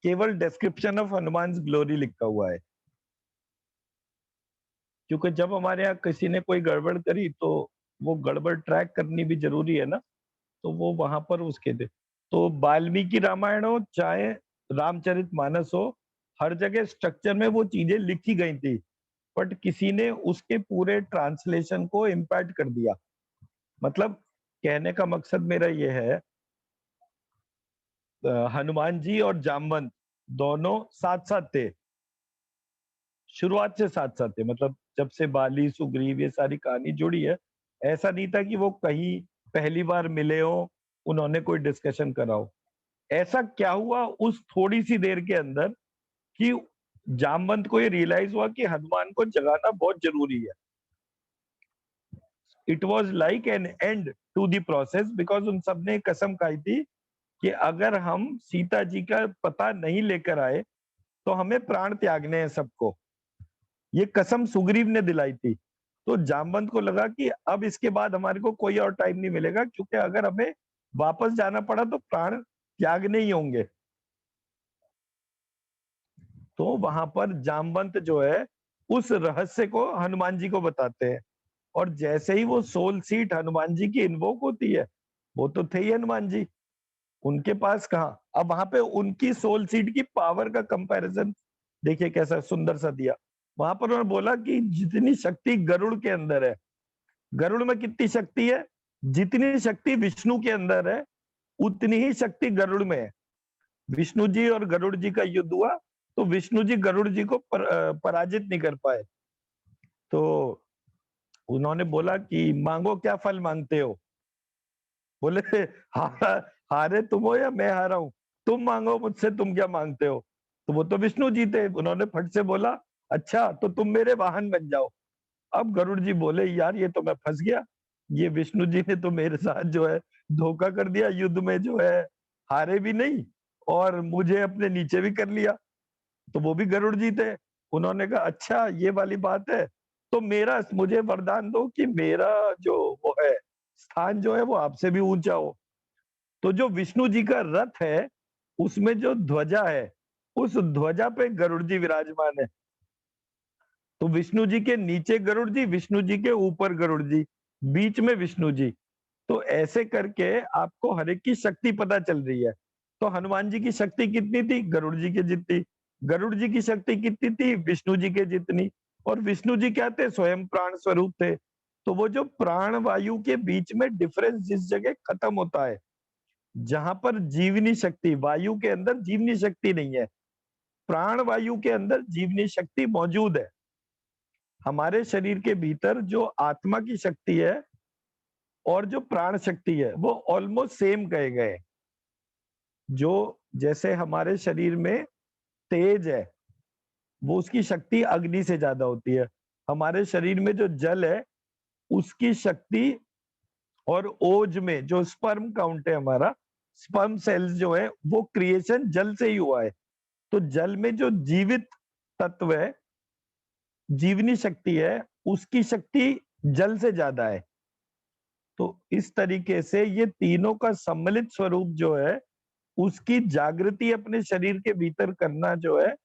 केवल डिस्क्रिप्शन ऑफ हनुमान ग्लोरी लिखा हुआ है। क्योंकि जब हमारे यहाँ किसी ने कोई गड़बड़ करी तो वो गड़बड़ ट्रैक करनी भी जरूरी है ना, तो वो वहां पर उसके थे। तो वाल्मीकि रामायण हो चाहे रामचरितमानस हो, हर जगह स्ट्रक्चर में वो चीजें लिखी गई थी, बट किसी ने उसके पूरे ट्रांसलेशन को इम्पैक्ट कर दिया। मतलब कहने का मकसद मेरा ये है, हनुमान जी और जामवंत दोनों साथ साथ थे, शुरुआत से साथ साथ थे। मतलब जब से बाली सुग्रीव ये सारी कहानी जुड़ी है, ऐसा नहीं था कि वो कहीं पहली बार मिले हो, उन्होंने कोई डिस्कशन करा हो। ऐसा क्या हुआ उस थोड़ी सी देर के अंदर कि जामवंत को ये रियलाइज हुआ कि हनुमान को जगाना बहुत जरूरी है। It was like an end to the process, because उन सब ने कसम खाई थी कि अगर हम सीता जी का पता नहीं लेकर आए तो हमें प्राण त्यागने हैं सबको। ये कसम सुग्रीव ने दिलाई थी। तो जामवंत को लगा कि अब इसके बाद हमारे को कोई और टाइम नहीं मिलेगा, क्योंकि अगर हमें वापस जाना पड़ा तो प्राण त्यागने ही होंगे। तो वहां पर जामवंत जो है उस रहस्य को हनुमान जी को बताते हैं और जैसे ही वो सोल सीट हनुमान जी की इन्वोक होती है, वो तो थे ही हनुमान जी, उनके पास कहाँ, अब वहां पे उनकी सोल सीट की पावर का कंपैरिजन देखिए कैसा सुंदर सा दिया। वहां पर उन्होंने बोला कि जितनी शक्ति गरुड़ के अंदर है, गरुड़ में कितनी शक्ति है, जितनी शक्ति विष्णु के अंदर है उतनी ही शक्ति गरुड़ में है। विष्णु जी और गरुड़ जी का युद्ध हुआ तो विष्णु जी गरुड़ जी को पराजित नहीं कर पाए। तो उन्होंने बोला कि मांगो, क्या फल मांगते हो? बोले हारा, हारे तुम हो या मैं हारा हूं, तुम मांगो मुझसे, तुम क्या मांगते हो? तो वो तो विष्णु जी थे, उन्होंने फट से बोला अच्छा तो तुम मेरे वाहन बन जाओ। अब गरुड़ जी बोले यार ये तो मैं फंस गया, ये विष्णु जी ने तो मेरे साथ जो है धोखा कर दिया, युद्ध में जो है हारे भी नहीं और मुझे अपने नीचे भी कर लिया। तो वो भी गरुड़ जी थे, उन्होंने कहा अच्छा ये वाली बात है, तो मेरा मुझे वरदान दो कि मेरा जो वो है स्थान जो है वो आपसे भी ऊंचा हो। तो जो विष्णु जी का रथ है उसमें जो ध्वजा है, उस ध्वजा पे गरुड़ जी विराजमान है। तो विष्णु जी के नीचे गरुड़ जी, विष्णु जी के ऊपर गरुड़ जी, बीच में विष्णु जी। तो ऐसे करके आपको हर एक की शक्ति पता चल रही है। तो हनुमान जी की शक्ति कितनी थी? गरुड़ जी के जितनी। गरुड़ जी की शक्ति कितनी थी? विष्णु जी के जितनी। और विष्णु जी क्या थे? स्वयं प्राण स्वरूप थे। तो वो जो प्राण वायु के बीच में डिफरेंस जिस जगह खत्म होता है, जहां पर जीवनी शक्ति, वायु के अंदर जीवनी शक्ति नहीं है, प्राण वायु के अंदर जीवनी शक्ति मौजूद है। हमारे शरीर के भीतर जो आत्मा की शक्ति है और जो प्राण शक्ति है वो ऑलमोस्ट सेम कहे गए। जो जैसे हमारे शरीर में तेज है वो उसकी शक्ति अग्नि से ज्यादा होती है, हमारे शरीर में जो जल है उसकी शक्ति और ओज में जो स्पर्म काउंट है, हमारा स्पर्म सेल्स जो है वो क्रिएशन जल से ही हुआ है। तो जल में जो जीवित तत्व है, जीवनी शक्ति है, उसकी शक्ति जल से ज्यादा है। तो इस तरीके से ये तीनों का सम्मिलित स्वरूप जो है उसकी जागृति अपने शरीर के भीतर करना जो है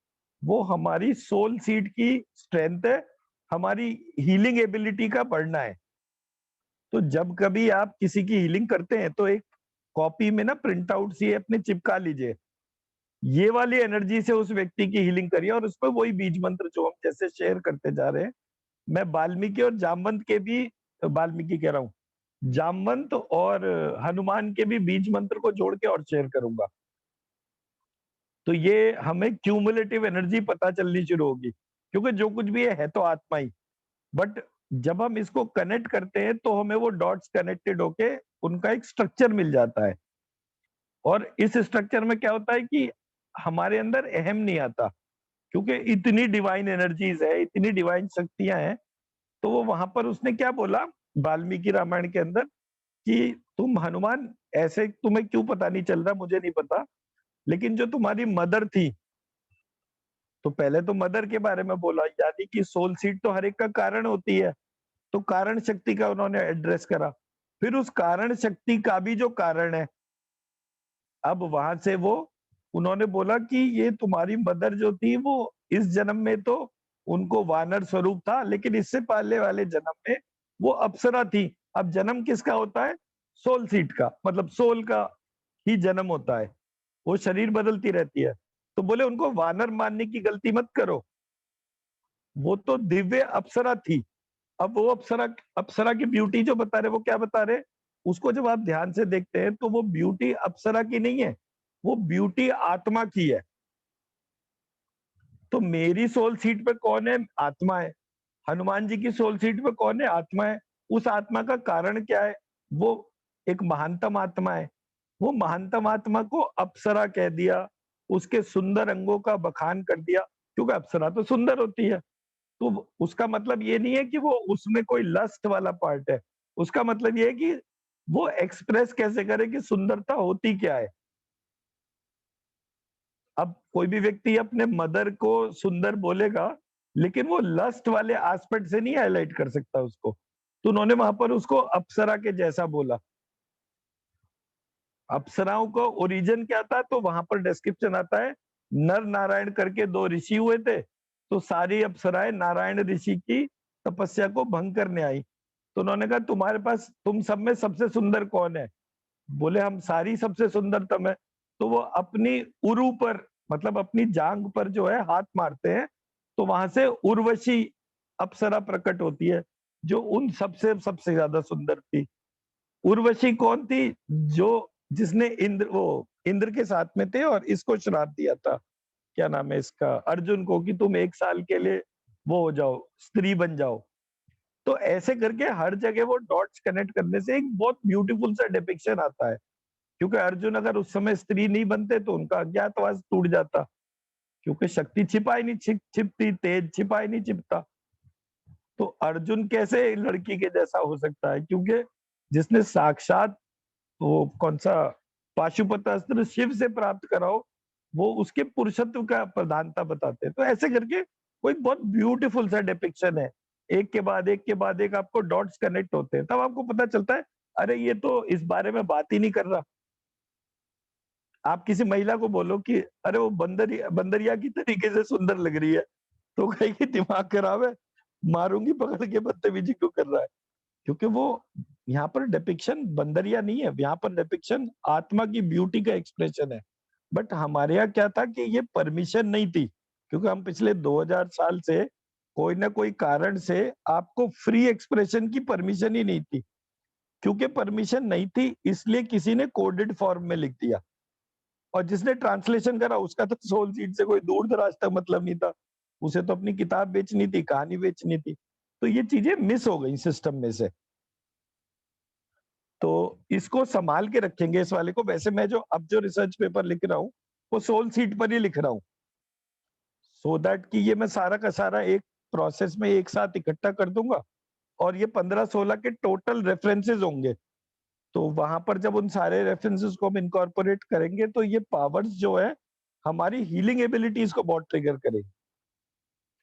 वो हमारी सोल सीड की स्ट्रेंथ है, हमारी हीलिंग एबिलिटी का बढ़ना है। तो जब कभी आप किसी की हीलिंग करते हैं तो एक कॉपी में ना प्रिंट आउट सी अपने चिपका लीजिए, ये वाली एनर्जी से उस व्यक्ति की हीलिंग करिए और उस पर वही बीज मंत्र जो हम जैसे शेयर करते जा रहे हैं। मैं वाल्मीकि और जामवंत के भी, वाल्मीकि कह रहा हूँ, जामवंत और हनुमान के भी बीज मंत्र को जोड़ के और शेयर करूंगा। तो ये हमें क्यूमुलेटिव एनर्जी पता चलनी शुरू होगी, क्योंकि जो कुछ भी है तो आत्मा ही। बट जब हम इसको कनेक्ट करते हैं तो हमें वो डॉट्स कनेक्टेड होके उनका एक स्ट्रक्चर मिल जाता है। और इस स्ट्रक्चर में क्या होता है कि हमारे अंदर अहम नहीं आता, क्योंकि इतनी डिवाइन एनर्जीज है, इतनी डिवाइन शक्तियां हैं। तो वो वहां पर उसने क्या बोला वाल्मीकि रामायण के अंदर कि तुम हनुमान ऐसे, तुम्हें क्यों पता नहीं चल रहा मुझे नहीं पता, लेकिन जो तुम्हारी मदर थी, तो पहले तो मदर के बारे में बोला, यानी कि सोल सीड तो हर एक का कारण होती है, तो कारण शक्ति का उन्होंने एड्रेस करा। फिर उस कारण शक्ति का भी जो कारण है, अब वहां से वो उन्होंने बोला कि ये तुम्हारी मदर जो थी वो इस जन्म में तो उनको वानर स्वरूप था, लेकिन इससे पहले वाले जन्म में वो अप्सरा थी। अब जन्म किसका होता है? सोल सीड का, मतलब सोल का ही जन्म होता है, वो शरीर बदलती रहती है। तो बोले उनको वानर मानने की गलती मत करो, वो तो दिव्य अप्सरा थी। अब वो अप्सरा, अप्सरा की ब्यूटी जो बता रहे, वो क्या बता रहे, उसको जब आप ध्यान से देखते हैं तो वो ब्यूटी अप्सरा की नहीं है, वो ब्यूटी आत्मा की है। तो मेरी सोल सीट पे कौन है? आत्मा है। हनुमान जी की सोल सीट पे कौन है? आत्मा है। उस आत्मा का कारण क्या है? वो एक महानतम आत्मा है। वो महानतम आत्मा को अप्सरा कह दिया, उसके सुंदर अंगों का बखान कर दिया, क्योंकि अप्सरा तो सुंदर होती है। तो उसका मतलब ये नहीं है कि वो उसमें कोई लस्ट वाला पार्ट है, उसका मतलब ये है कि वो एक्सप्रेस कैसे करे कि सुंदरता होती क्या है। अब कोई भी व्यक्ति अपने मदर को सुंदर बोलेगा, लेकिन वो लस्ट वाले एस्पेक्ट से नहीं हाईलाइट कर सकता उसको, तो उन्होंने वहां पर उसको अप्सरा के जैसा बोला। अप्सराओं का ओरिजिन क्या था? तो वहां पर डिस्क्रिप्शन आता है, नर नारायण करके दो ऋषि हुए थे, तो सारी अप्सराएं नारायण ऋषि की तपस्या को भंग करने आई। तो उन्होंने कहा तुम्हारे पास, तुम सब में सबसे सुंदर कौन है? बोले हम सारी सबसे सुंदरतम है। तो वो अपनी उरु पर, मतलब अपनी जांग पर जो है हाथ मारते हैं, तो वहां से उर्वशी अप्सरा प्रकट होती है, जो उन सबसे सबसे ज्यादा सुंदर थी। उर्वशी कौन थी? जो जिसने इंद्र के साथ में थे और इसको श्राप दिया था, क्या नाम है इसका, अर्जुन को, कि तुम 1 साल के लिए वो हो जाओ, स्त्री बन जाओ। तो ऐसे करके हर जगह वो डॉट्स कनेक्ट करने से एक बहुत ब्यूटीफुल सा डिपिक्शन आता है। क्योंकि अर्जुन अगर उस समय स्त्री नहीं बनते तो उनका अज्ञातवास टूट जाता, क्योंकि शक्ति छिपाई नहीं छिपती, तेज छिपाई नहीं छिपता। तो अर्जुन कैसे लड़की के जैसा हो सकता है? क्योंकि जिसने साक्षात वो कौन सा पाशुपत अस्त्र शिव से प्राप्त करा हो, वो उसके पुरुषत्व का प्रधानता बताते हैं। तो ऐसे करके वो एक बहुत ब्यूटीफुल सा डिपिक्शन है। एक के बाद एक के बाद एक आपको डॉट्स कनेक्ट होते हैं, तब आपको पता चलता है अरे ये तो इस बारे में बात ही नहीं कर रहा। आप किसी महिला को बोलो कि अरे वो बंदरिया की तरीके से सुंदर लग रही है, तो कहेगी दिमाग खराब है, मारूंगी पकड़ के, बदतमीजी क्यों कर रहा है? क्योंकि वो यहाँ पर डिपिक्शन बंदरिया नहीं है, यहाँ पर डिपिक्शन आत्मा की ब्यूटी का एक्सप्रेशन है। बट हमारे यहाँ क्या था कि ये परमिशन नहीं थी, क्योंकि हम पिछले 2000 साल से कोई ना कोई कारण से आपको फ्री एक्सप्रेशन की परमिशन ही नहीं थी। क्योंकि परमिशन नहीं थी, इसलिए किसी ने कोडेड फॉर्म में लिख दिया, और जिसने ट्रांसलेशन करा उसका तो सोल सीड से कोई दूर दराज तक मतलब नहीं था। उसे तो अपनी किताब बेचनी थी, कहानी बेचनी थी। तो ये चीजें मिस हो गई सिस्टम में से। तो इसको संभाल के रखेंगे इस वाले को। वैसे मैं जो रिसर्च पेपर लिख रहा हूँ वो सोल सीड पर ही लिख रहा हूँ, सो दैट कि ये मैं सारा का सारा एक प्रोसेस में एक साथ इकट्ठा कर दूंगा, और ये 15-16 के टोटल रेफरेंसेस होंगे। तो वहां पर जब उन सारे रेफरेंसेस को हम इनकॉर्पोरेट करेंगे तो ये पावर्स जो है हमारी हीलिंग एबिलिटीज को बहुत ट्रिगर करेंगे।